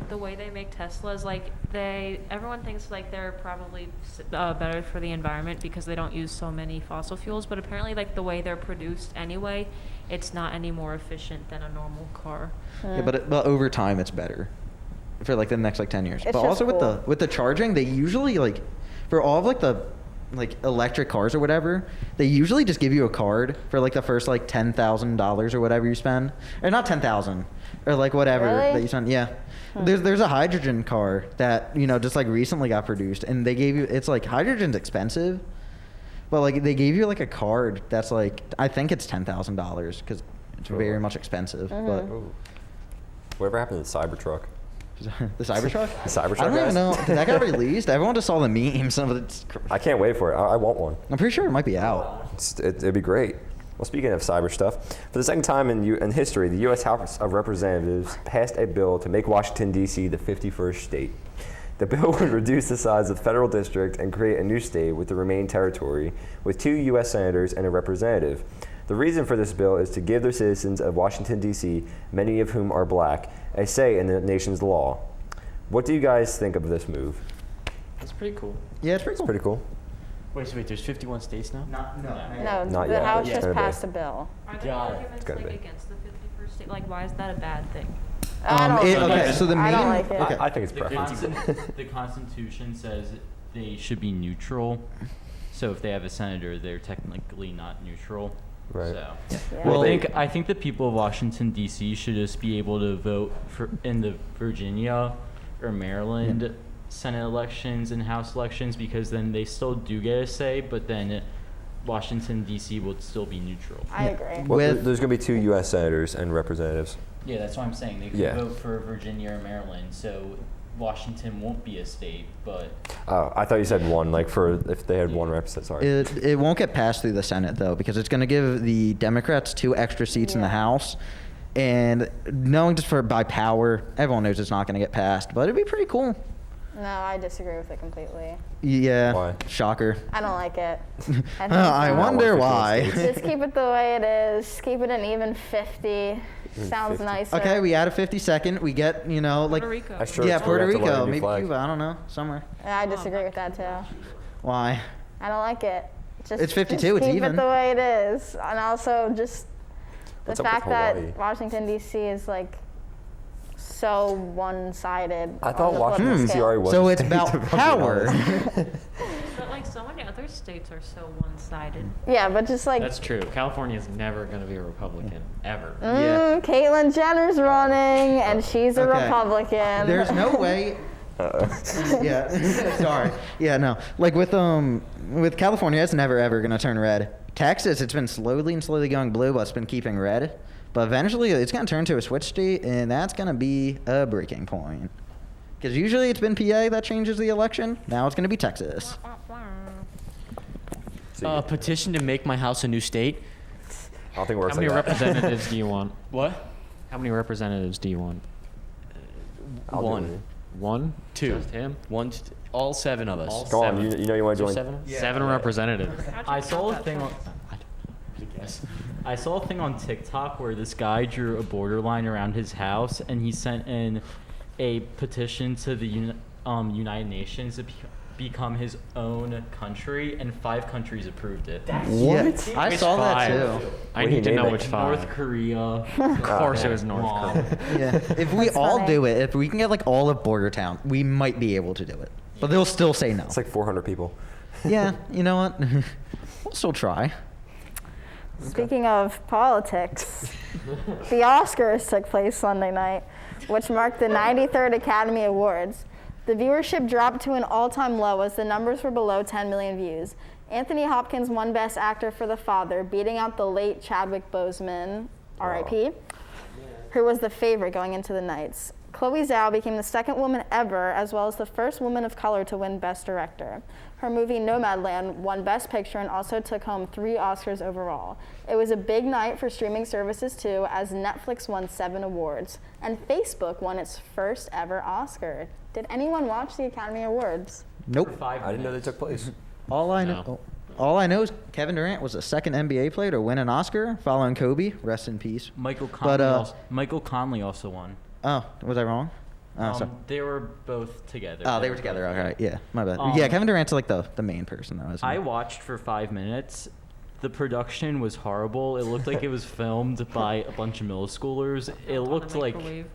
the way they make Teslas, like everyone thinks like they're probably better for the environment because they don't use so many fossil fuels, but apparently like the way they're produced anyway, it's not any more efficient than a normal car. Yeah, but over time it's better for like the next like 10 years. It's But just also cool. with the charging, they usually like for all of like the like electric cars or whatever, they usually just give you a card for like the first like $10,000 or whatever you spend, or not 10,000 or like whatever Really? that you spend. Yeah. There's a hydrogen car that just like recently got produced, and they gave you, it's like hydrogen's expensive, but like they gave you like a card that's like, I think it's $10,000 because it's very much expensive. But Ooh. Whatever happened to the Cybertruck? the Cybertruck? The Cybertruck, I don't guys? even know. Did that get released? Everyone just saw the memes. Some of it's. I can't wait for it. I want one. I'm pretty sure it might be out. It'd be great. Well, speaking of cyber stuff, for the second time in history, the U.S. House of Representatives passed a bill to make Washington, D.C. the 51st state. The bill would reduce the size of the federal district and create a new state with the remaining territory, with 2 U.S. senators and a representative. The reason for this bill is to give the citizens of Washington, D.C., many of whom are black, a say in the nation's law. What do you guys think of this move? That's pretty cool. Yeah, it's pretty It's cool. pretty cool. Wait, there's 51 states now? No, Not the yet. House Yeah. just Gonna be. passed a bill. Are there Got it. arguments It's gotta like be. against the 51st state? Like why is that a bad thing? I don't like okay, it. so the I don't main- like it. okay. I think it's The, preference. the Constitution says they should be neutral. So if they have a senator, they're technically not neutral. Right. So Yeah. Well, I think the people of Washington D.C. should just be able to vote for in the Virginia or Maryland Senate elections and House elections, because then they still do get a say, but then Washington, D.C. will still be neutral. I agree. Well, there's going to be 2 U.S. senators and representatives. Yeah, that's what I'm saying. They can Yeah. vote for Virginia or Maryland, so Washington won't be a state, but Oh, I thought you said 1, like for if they had 1 representative. Sorry. It won't get passed through the Senate though, because it's going to give the Democrats 2 extra seats in the House, and knowing just by power, everyone knows it's not going to get passed. But it'd be pretty cool. No, I disagree with it completely. Yeah. Why? Shocker. I don't like it. I wonder why. Just keep it the way it is. Keep it an even 50. Sounds 50. nicer. Okay, we add a 52nd. We get, like. Puerto Rico. I sure Yeah, as hell Puerto have to learn a Rico, new maybe flag. Cuba. I don't know, somewhere. Yeah, I disagree with that too. Why? I don't like it. Just, It's 52, just it's keep even. it the way it is. And also just the What's up with fact that Hawaii? Washington, D.C. is like so one-sided. I thought on the Washington, political D.C. scale. already was. So a it's state, about if I'm being power. honest. But like so many other states are so one-sided. Yeah, but just like That's true. California is never going to be a Republican, ever. Yeah. Caitlyn Jenner's running, and she's a Okay. Republican. There's no way. Yeah. Sorry. Yeah, no. Like with California, it's never ever gonna turn red. Texas, it's been slowly going blue, but it's been keeping red. But eventually, it's gonna turn to a switch state, and that's gonna be a breaking point. Because usually it's been PA that changes the election. Now it's gonna be Texas. So Petition to make my house a new state. I don't think it works How many like that. representatives do you want? What? How many representatives do you want? I'll do One. it. 1? Two. Just him? One. All 7 of us. All Go on, seven. you know you want to Just join. 7? 7 representatives. How'd you I count saw a that thing on. fast? I guess. I saw a thing on TikTok where this guy drew a borderline around his house, and he sent in a petition to the United Nations to become his own country, and 5 countries approved it. What? I saw that five? too. I What do you need to name know it? which North 5. Korea. Of course it was North Guam. Korea. Yeah. If we That's all funny. do it, if we can get like all of Boyertown, we might be able to do it. But they'll still say no. It's like 400 people. Yeah. You know what? We'll still try. Speaking of politics, the Oscars took place Sunday night, which marked the 93rd Academy Awards. The viewership dropped to an all-time low as the numbers were below 10 million views. Anthony Hopkins won Best Actor for The Father, beating out the late Chadwick Boseman, R.I.P., who was the favorite going into the nights. Chloe Zhao became the second woman ever, as well as the first woman of color to win Best Director. Her movie Nomadland won Best Picture and also took home 3 Oscars overall. It was a big night for streaming services too, as Netflix won 7 awards, and Facebook won its first ever Oscar. Did anyone watch the Academy Awards? Nope. I didn't know they took place. All I know. All I know is Kevin Durant was the second NBA player to win an Oscar, following Kobe. Rest in peace. Michael Conley. But, Michael Conley also won. Oh, was I wrong? Oh, sorry. They were both together. Oh, they were together. both- Okay, yeah, my bad. Um, Yeah, Kevin Durant's like the main person though. Isn't he? I watched for 5 minutes. The production was horrible. It looked like it was filmed by a bunch of middle schoolers. It On a looked like microwave.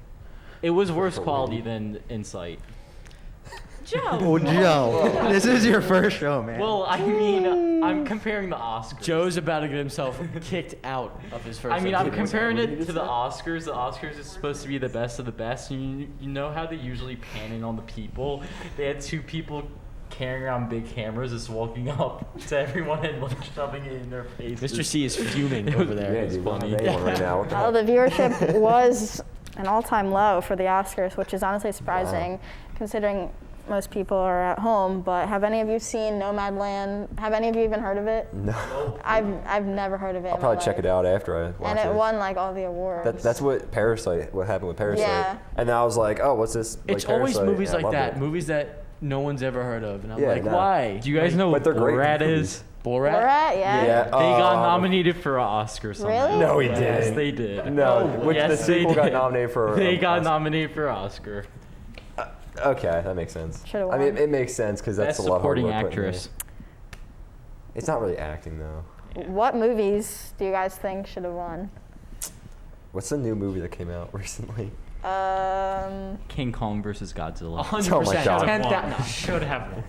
it was worse quality than Insight. Joe. Oh, Joe, this is your first show, man. Well, I mean, I'm comparing the Oscars. Joe's about to get himself kicked out of his first. I mean, I'm appearance. comparing it to the Oscars. The Oscars is supposed to be the best of the best. And you know how they usually pan in on the people? They had 2 people carrying around big cameras just walking up to everyone and like shoving it in their faces. Mr. C is fuming over there. Yeah, It's dude, we don't funny. have anyone right now. What the Well, heck? the viewership was an all-time low for the Oscars, which is honestly surprising, considering most people are at home. But have any of you seen Nomadland? Have any of you even heard of it? No. I've never heard of it. I'll probably check it out after I watch And it it. won like all the awards. That's what happened with Parasite. Yeah. And then I was like, oh, what's this? Like, It's always Parasite? movies And I like loved that. it. Movies that no one's ever heard of, and I'm Yeah, like, no. why? Do you guys know But what they're great Borat movies. is? Borat? Borat, yeah. Yeah. They got Oh. nominated for an Oscar. Somehow. Really? No, he Yes, didn't. they did. No, which yes, the sequel they got did. nominated for. They got Oscar. nominated for Oscar. Okay, that makes sense. Should've I mean, won. it makes sense because that's Best a lot of hard supporting work put in there. actress. It's not really acting though. What movies do you guys think should have won? What's the new movie that came out recently? King Kong versus Godzilla. 100%. Oh my God. 10,000. Should have one.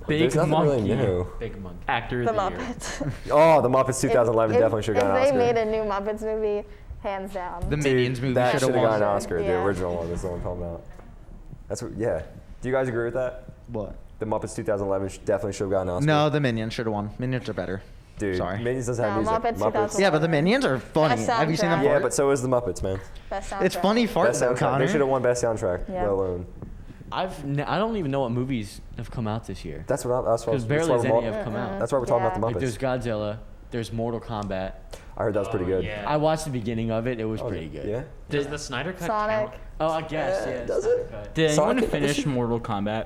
Big There's nothing monkey. really new. Big monkey. Actor The of the year. Muppets. Oh, The Muppets 2011 If- definitely should have gotten an If Oscar. they made a new Muppets movie, hands down. the Minions movie That should should have have gotten won. an Oscar. The Yeah. original one is the one I'm talking about. That's what. Yeah. Do you guys agree with that? What? The Muppets 2011 definitely should have gotten an Oscar. No, the Minions should have won. Minions are better. Dude, Sorry. Minions doesn't have No, music. Muppets 2011. Yeah, but the Minions are funny. Best Have you seen them soundtrack. Yeah, fart? but so is the Muppets, man. Best soundtrack. It's funny fart Best though, soundtrack. Connor. They should have won best soundtrack, Yeah. let alone. I don't even know what movies have come out this year. That's what that's Because that's barely why has we're any have come out. That's why we're talking about the Like Muppets. there's Godzilla, there's Mortal Kombat. I heard that was pretty good. Yeah. I watched the beginning of it. It was Oh, pretty good. Yeah. Does the Snyder Cut Sonic. count? Oh, I guess. Yeah. does Snyder it? Cut. Did Sonic anyone finish Edition? Mortal Kombat?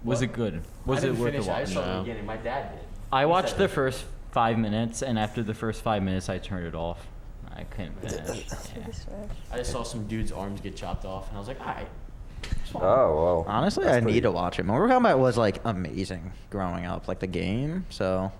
Was it good? Was I it didn't worth finish the it. I watch? saw the No. beginning. My dad did. I He watched said the it. first 5 minutes, and after the first 5 minutes, I turned it off. I couldn't finish. Yeah. I just saw some dude's arms get chopped off, and I was like, all right. Oh, well. Honestly, That's I pretty need to good. watch it. Mortal Kombat was like amazing growing up, like the game. So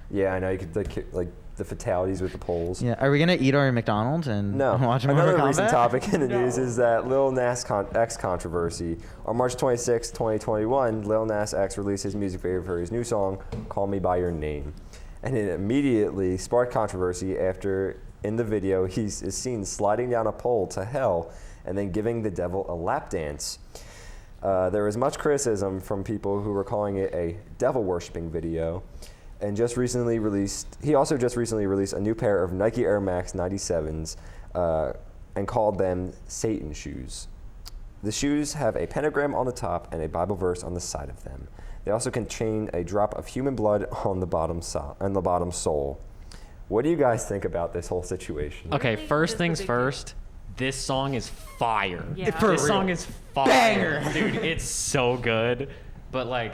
Yeah, I know. You could like the fatalities with the poles. yeah, are we gonna eat our McDonald's and No. watch Another Mortal recent Kombat? topic in the news is that Lil Nas X controversy. On March 26, 2021, Lil Nas X released his music video for his new song, Call Me By Your Name. And it immediately sparked controversy after, in the video, he is seen sliding down a pole to hell and then giving the devil a lap dance. There was much criticism from people who were calling it a devil-worshipping video. And he also just recently released a new pair of Nike Air Max 97s and called them Satan shoes. The shoes have a pentagram on the top and a Bible verse on the side of them. They also contain a drop of human blood on the bottom sole. What do you guys think about this whole situation? Okay, Really? first Just the things big first. This song is fire. Yeah. For This real. song is fire, Banger. dude. It's so good, but like,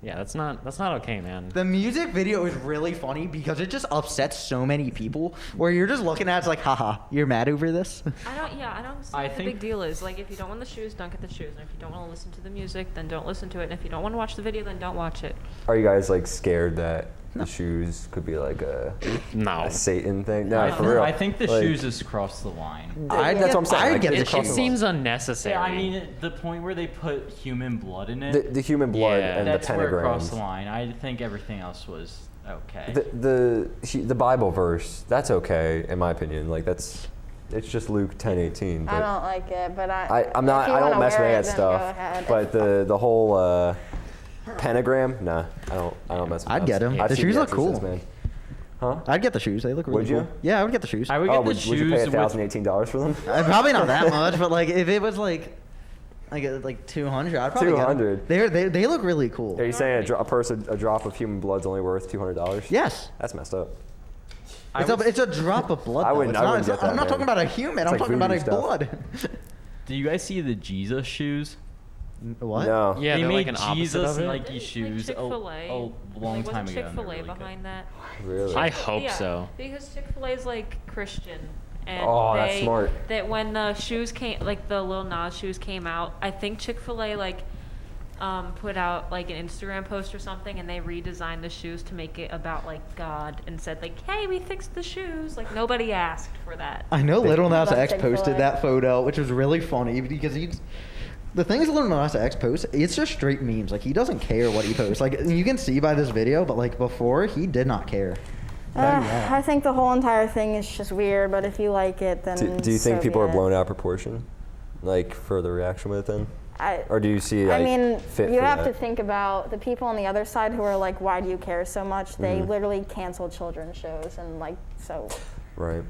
yeah, that's not okay, man. The music video is really funny because it just upsets so many people. Where you're just looking at it, it's like, haha, you're mad over this. I don't see I what the think- big deal is. Like, if you don't want the shoes, don't get the shoes. And if you don't want to listen to the music, then don't listen to it. And if you don't want to watch the video, then don't watch it. Are you guys like scared that the shoes could be like a No. Satan thing? No, I, for real. I think the Like, shoes has crossed the line. That's what I'm saying. I'd like, get it's the It across shoes. the line. seems unnecessary. Yeah, I mean, the point where they put human blood in it, The human blood Yeah. and that's the where it pentagrams. crossed the line. I think everything else was okay. The Bible verse, that's okay in my opinion. Like it's just Luke 10:18. I But don't like it, but I'm not. if you I don't wanna mess with wear that it, then stuff. go ahead. But the whole pentagram, nah, I don't mess with. I'd those. get 'em. I've The seen shoes look Exorcist, cool. Man. Huh? I'd get the shoes. They look really Would you? cool. Yeah, I would get the shoes. I would Oh, get the would shoes you pay with $1,018 for them? Probably not that much, but like if it was like 200, I'd probably get 'em. 200. They look really cool. Are you saying a drop of human blood's only worth $200? Yes. That's messed up. It's a drop of blood. I though. wouldn't- It's I not- wouldn't it's- get that, I'm not man. talking about a human. It's I'm like talking about a voodoo stuff. blood. Do you guys see the Jesus shoes? What? No. Yeah, they they're made like an opposite Jesus of it. Nike shoes Chick-fil-A. a long like, time wasn't ago. and they're Chick-fil-A really good. behind that? Really? I hope Yeah, so. because Chick-fil-A is like Christian. And Oh, that's smart. That when the shoes came, like the Lil Nas shoes came out, I think Chick-fil-A like put out like an Instagram post or something, and they redesigned the shoes to make it about like God and said like, "Hey, we fixed the shoes." Like nobody asked for that. I know Little Nas Love X posted Chick-fil-A. that photo, which was really funny because the things Little Nas X posts, it's just straight memes. Like he doesn't care what he posts. Like you can see by this video, but like before, he did not care. I think the whole entire thing is just weird, but if you like it, then Do you think so people be are it. blown out of proportion, like for the reaction with it then, I or do you see? I Like, mean, fit you for have that? to think about the people on the other side who are like, why do you care so much? They Mm-hmm. literally cancel children's shows, and like, so Right.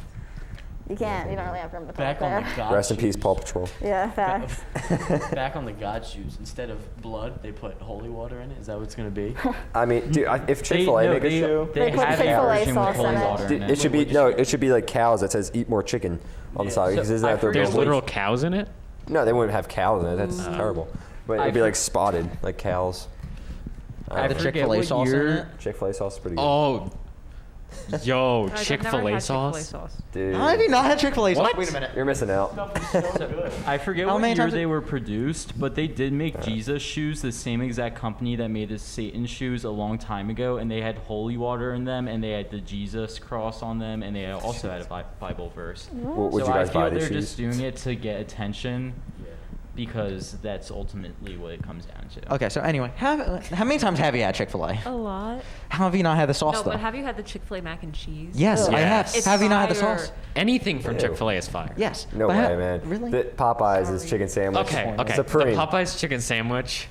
you don't really have room to Back talk on there. the God Rest in peace, shoes. Paw Patrol. Yeah, facts. Back on the God shoes. Instead of blood, they put holy water in it. Is that what it's gonna be? I mean, dude, if Chick-fil-A make a shoe, They put have a Chick-fil-A version with sauce holy in it. water dude, in it should be it should be like cows that says "Eat more chicken" on the Yeah. side because So isn't I that their forget There's goal? literal cows in it. No, they wouldn't have cows in it. That's terrible. But it'd be like spotted, like cows. I The forget Chick-fil-A what sauce in year- it. Chick-fil-A sauce is pretty good. Oh, yo, Guys, I've never Chick-fil-A had sauce. Chick-fil-A sauce. Dude, How have you not had Chick-fil-A sauce? What? Wait a minute. you're missing out. I forget How what many year times they were produced, but they did make Jesus shoes, the same exact company that made the Satan shoes a long time ago, and they had holy water in them, and they had the Jesus cross on them, and they also had a Bible verse. Would So you guys I feel buy these they're shoes? just doing it to get attention. because that's ultimately what it comes down to. Okay, so anyway, how many times have you had Chick-fil-A? A lot. How have you not had the sauce No, though? but have you had the Chick-fil-A mac and cheese? Yes, I have. It's Have you not had the fire. sauce? Anything from Ew. Chick-fil-A is fire. Yes. No but way, man. Really? The Popeyes is chicken sandwich. Okay, okay. Supreme. The Popeyes chicken sandwich.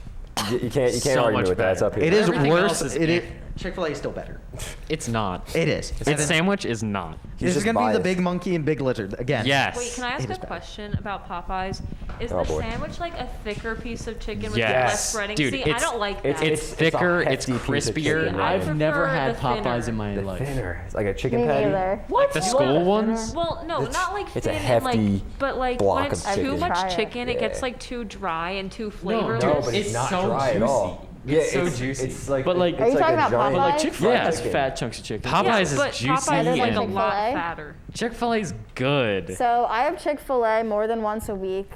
You can't So argue much with that. It's up better. here. It is Everything worse. else is It is. eh. Chick-fil-A is still better. It's not. It is. Its sandwich is not. He's This is just gonna be the biased. big monkey and big lizard again. Yes. Wait, can I ask It is a bad. question about Popeyes? Is Oh, the boy. sandwich like a thicker piece of chicken with Yes. less breading? Dude, See, I it's- don't like that. it's- It's thicker. a It's hefty piece of crispier. chicken, I right? I've never prefer had the Popeyes thinner. in my The life. thinner. It's like a chicken Me patty. neither. Like the school ones. Well, no, It's- not like it's a thin and hefty like, but like block when of it's too chicken. much Try it. chicken, it gets Yeah. like too dry and too No, flavorless. No, but it's, It's not so dry at all. juicy. Yeah, It's so juicy. It's like, But, like- it's Are you like talking a about giant But like Popeyes? Chick-fil-A Yeah. has chicken. fat chunks of chicken. Popeyes Yeah, is but juicy. Popeyes is like a and lot Chick-fil-A? fatter. Chick-fil-A's good. So I have Chick-fil-A more than once a week.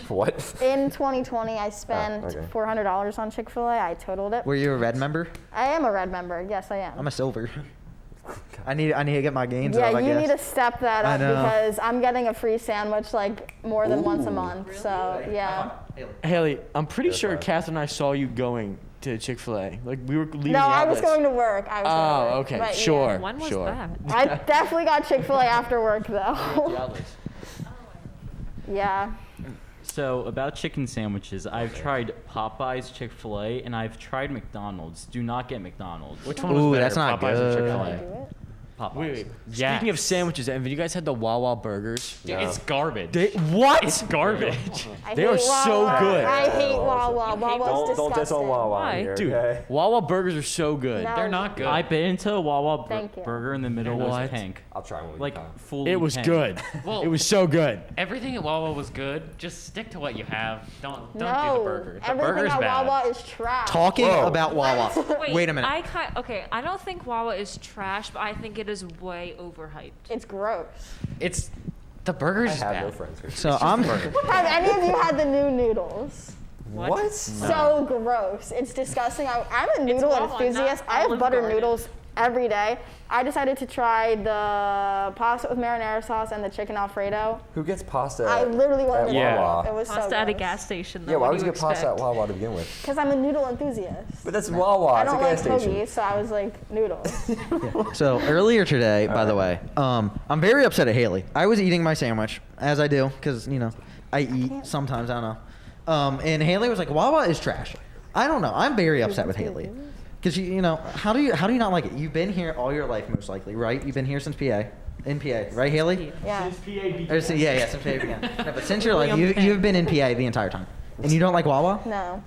What? In 2020, I spent okay. $400 on Chick-fil-A. I totaled it. Were you a red member? I am a red member. Yes, I am. I'm a silver. I need to get my gains Yeah, up, I you guess. need to step that I up know. because I'm getting a free sandwich like more than once a month. So yeah. Haley, I'm pretty That's sure fine. Catherine and I saw you going to Chick-fil-A. Like we were leaving. No, the I was outlets. going to work. I was going to Oh, work. okay, But, yeah. sure. When was Sure. that? I definitely got Chick-fil-A after work The though. outlets. Yeah. So about chicken sandwiches, I've tried Popeyes, Chick-fil-A, and I've tried McDonald's. Do not get McDonald's. Which one was Ooh, better, that's not Popeyes or good. Chick-fil-A? Do it. Popeyes. Wait. Yes. Speaking of sandwiches, have you guys had the Wawa burgers? Dude, No. it's garbage. What? It's garbage. I They hate are so Wawa. good. I hate Yeah, Wawa. You hate Wawa's Don't diss on disgusting. Wawa Why? here, Dude, okay? Wawa burgers are so good. No. They're not good. I bit into a Wawa Thank you. burger in the middle What? was pink. I'll try one. Like fully It was pink. good. Well- It was so good. Everything at Wawa was good. Just stick to what you have. Don't do the No, burger. The everything burger's at bad. Wawa is trash. Talking Whoa. about Wawa. Wait a minute. I don't think Wawa is trash, but I think it is way overhyped. It's gross. It's the burger's I have bad. no friends here. So I'm. Have any of you had the new noodles? What? So gross. It's disgusting. I'm a noodle Wawa, not enthusiast. I have Olive butter Garden. noodles every day. I decided to try the pasta with marinara sauce and the chicken Alfredo. Who gets pasta? I literally wanted to Yeah. throw up. It was Pasta so at a gross. gas station. Though, Yeah, why what would do you get pasta at expect? Wawa to begin with? Because I'm a noodle enthusiast. But that's Wawa. I It's a don't like gas station. hoagies, so I was like, noodles. So earlier today, by the way, I'm very upset at Haley. I was eating my sandwich, as I do, because I eat sometimes. I don't know. And Haley was like, "Wawa is trash." I don't know. I'm very upset with Haley, because how do you not like it? You've been here all your life, most likely, right? You've been here since PA, right, Haley? Yeah. Or since PA began. No, but since your life, you've been in PA the entire time, and you don't like Wawa? No.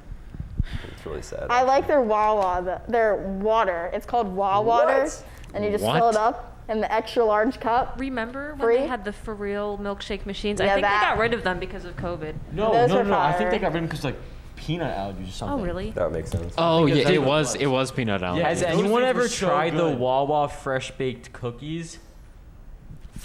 It's really sad. I like their Wawa, their water. It's called Wawa water, What? and you just What? fill it up in the extra large cup. Remember when Free? they had the for real milkshake machines? Yeah, I think that. they got rid of them because of COVID. No, Those no, were no. I think they fire. got rid of them because like peanut allergies or something. Oh, really? That would make sense. Oh Because yeah, that's it what was. it It was peanut allergy. Yeah, Has those anyone things were ever so tried the good. Wawa fresh baked cookies?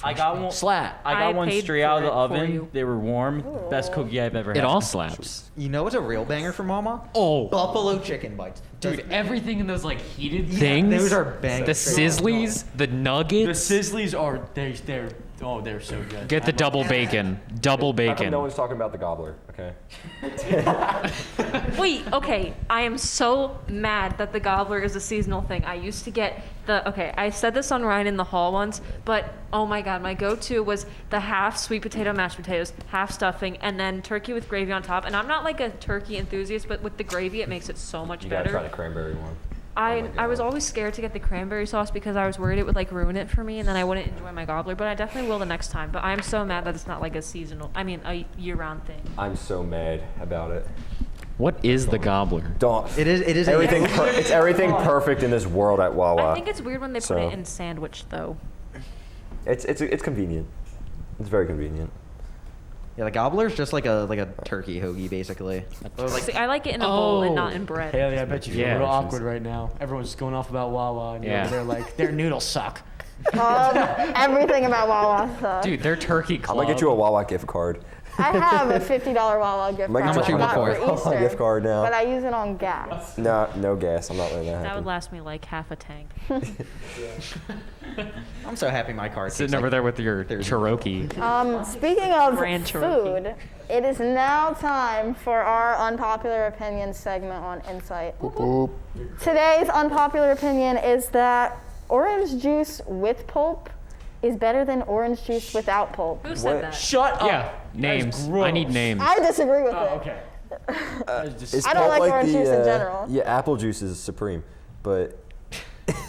I got one. Slap. I got I one paid straight for out of the it for oven. you. They were warm. Best cookie I've ever had. It all slaps. You know what's a real banger from Wawa? Oh, Buffalo chicken bites. dude, everything in those like heated Yeah, things. those are bangers. The sizzlies, the The nuggets. Sizzlies are they're so good. Get the double bacon. Double How come bacon. no one's talking about the gobbler? Okay. Wait, okay. I am so mad that the gobbler is a seasonal thing. I used to get I said this on Ryan in the Hall once, but oh my god, my go-to was the half sweet potato mashed potatoes, half stuffing, and then turkey with gravy on top. And I'm not like a turkey enthusiast, but with the gravy, it makes it so much You gotta better. try the cranberry one. I was always scared to get the cranberry sauce because I was worried it would like ruin it for me and then I wouldn't enjoy my gobbler, but I definitely will the next time. But I'm so mad that it's not like a year-round thing. I'm so mad about it. What is the gobbler? Don't. It is Everything. It's everything perfect in this world at Wawa. I think it's weird when they put So- it in sandwich though. It's convenient. It's very convenient. Yeah, the gobbler's just like a turkey hoagie, basically. Or like, See, I like it in a bowl and not Oh. in bread. Haley, I bet you feel Yeah. a little awkward right now. Everyone's just going off about Wawa, and Yeah. they're like, their noodles suck. Everything about Wawa sucks. Dude, their turkey I'm club. gonna get you a Wawa gift card. I have a $50 Wawa gift Might card. get much you not want for for it? Easter, Gift card now. but I use it on gas. No gas. I'm not letting that That happen. would last me like half a tank. I'm so happy my car. Sitting over there with your Cherokee. Speaking of Grand Cherokee. food, it is now time for our unpopular opinion segment on Insight. Today's unpopular opinion is that orange juice with pulp is better than orange juice without pulp. Who said What? that? Shut up. Yeah, names. I need names. I disagree with Oh, it. okay. Is I don't pulp like orange juice in the, general. Yeah, apple juice is supreme, but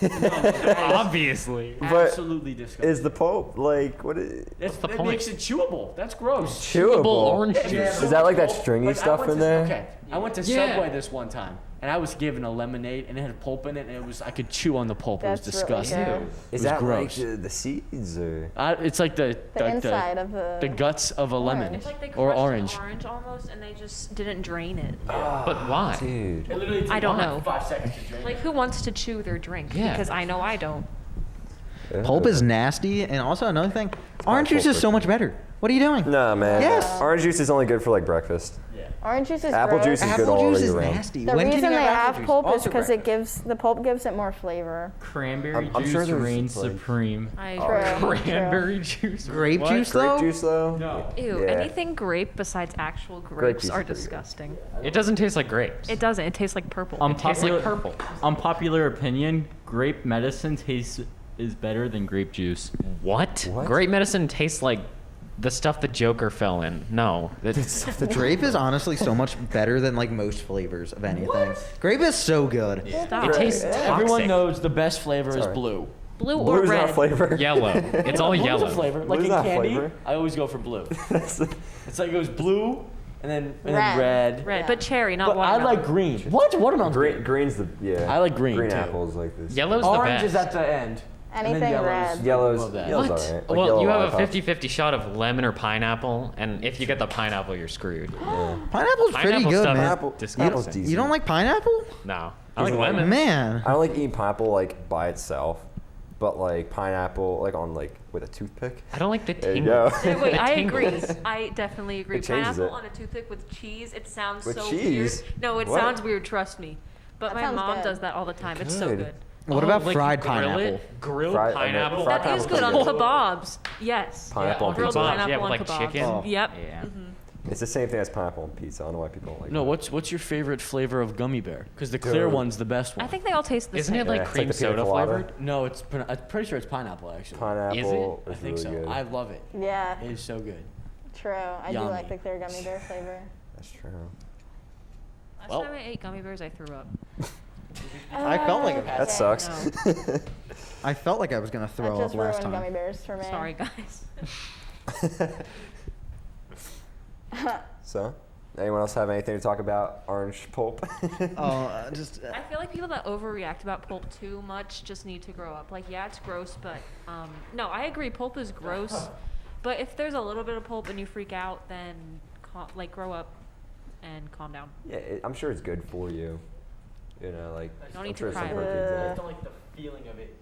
Obviously. Absolutely disgusting. is the pulp like what is the It point? makes it chewable. That's gross. Chewable orange juice. Is that like that stringy Like, I stuff went in to- there? Okay, I went to Yeah. Subway this one time, and I was given a lemonade, and it had pulp in it, and I could chew on the pulp. That's it was really disgusting. good. Is was that gross. like the seeds or? It's like The inside of the guts of a lemon orange. It's like they or crushed orange. orange almost, and they just didn't drain it. But why? Dude. I don't know. 5 seconds to drink. Like, who wants to chew their drink? Yeah. Because I know I don't. Pulp is nasty, and also another thing, orange juice is so much better. What are you doing? Nah, man. Yes. Orange juice is only good for like breakfast. Orange juice is Apple gross. juice is good Apple all juice year is round. nasty. The When can reason you they apple have juice? pulp is Also because breakfast. the pulp gives it more flavor. Cranberry I'm juice sure there's, reigns like- supreme. I True. agree. Cranberry juice. Grape What? juice Grape though? juice though? No. Ew, Yeah. anything grape besides actual juice grapes is are pretty good. disgusting. It doesn't taste like grapes. It doesn't. It tastes like purple. It tastes like purple. Unpopular opinion: grape medicine is better than grape juice. What? What? Grape medicine tastes like the stuff the Joker fell in. No. The grape is honestly so much better than like most flavors of anything. Grape is so good. Stop. It tastes toxic. Everyone knows the best flavor is Sorry. blue. Blue or Blue's red. not flavor. Yellow. It's all Blue's yellow. a flavor. Like Blue's in not candy, flavor. I always go for blue. That's the- It's like it goes blue, and then Red. red. Red, Yeah. but cherry, not But I watermelon. like green. What? Watermelon's green. Green's the I like green, Green too. apples like this. Yellow's Orange the is best. at the end. and then Anything yellows. red. Yellow's Love that. yellow's What? alright. Like Well, yellow you have a lollipops. 50-50 shot of lemon or pineapple, and if you get the pineapple, you're screwed. Pineapple's pretty Pineapple good, stuff man. Apple- Disgusting. apple's decent. You don't like pineapple? No. I like Isn't it- lemon. Man. I don't like eating pineapple like by itself, but like pineapple like on like with a toothpick. I don't like the There you tingle. go. Wait, The I agree. tingles. I definitely agree. It changes Pineapple it. on a toothpick with cheese, it sounds With so cheese? weird. No, it What? sounds weird, trust me. But That my sounds mom good. does that all the time. It's so Good. good. What Oh, about like you fried grill pineapple? it? Grilled Fried- I mean, pineapple? fried That is good on pineapple's kebabs. Yes. Pineapple on Grilled pizza. Kebabs, pineapple yeah, with on like kebabs. chicken. Oh. Yep. Yeah. It's the same thing as pineapple on pizza. I don't know why people don't like. No, it. what's your favorite flavor of gummy bear? Because the clear Dude. one's the best one. I think they all taste the Isn't same. it like Yeah, it's like cream the pina soda colada. flavored? No, I'm pretty sure it's pineapple actually. Pineapple I is think really so. good. I love it. Yeah, It is so good. true. I do Yummy. like the clear gummy bear flavor. That's true. Last Well. time I ate gummy bears, I threw up. I felt like That sucks. No. I felt like I was gonna That throw just up last ruined gummy time. bears for me. Sorry, guys. So, anyone else have anything to talk about orange pulp? Just I feel like people that overreact about pulp too much just need to grow up. Like, yeah, it's gross, but no, I agree. Pulp is gross, but if there's a little bit of pulp and you freak out, then grow up and calm down. Yeah, I'm sure it's good for you. You know, like Don't I'm need to sure cry some about proteins in I it. don't like the feeling of it.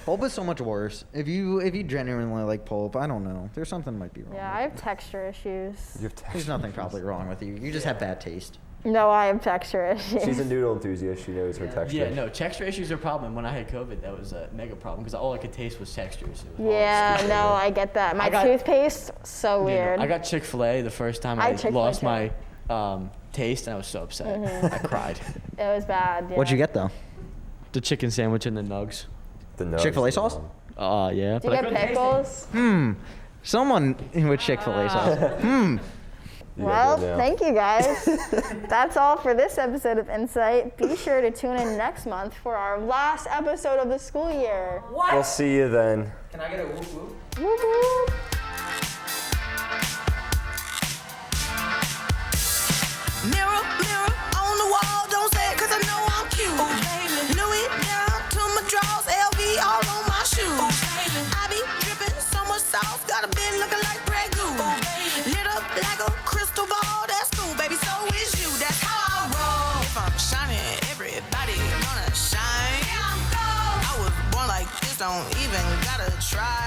pulp is so much worse. If you genuinely like pulp, I don't know. There's something might be wrong. Yeah, I have texture issues. You have There's nothing probably wrong with you. You just have bad taste. No, I have texture issues. She's a noodle enthusiast. She knows her texture. Yeah, no, texture issues are a problem. When I had COVID, that was a mega problem because all I could taste was textures. It was Yeah, no, I get that. My I got- toothpaste, so You know, weird. I got Chick-fil-A the first time I I had Chick-fil-A lost too. my taste, and I was so upset. I cried. It was bad. Yeah. What'd you get though? The chicken sandwich and the nugs. The nugs, Chick-fil-A sauce? Yeah. Did you get pickles? Someone with Chick-fil-A sauce. You Well, got good now. thank you guys. That's all for this episode of Insight. Be sure to tune in next month for our last episode of the school year. We'll see you then. Can I get a whoop whoop? Whoop, whoop. Mirror, mirror on the wall, don't say it 'cause I know I'm cute. Louis down to my drawers, LV all on my shoes. I be dripping so much sauce, got a bit looking like Grey Goose. Lit up like a crystal ball, that's cool, baby, so is you. That's how I roll. If I'm shining, everybody gonna shine. I was born like this, don't even gotta try.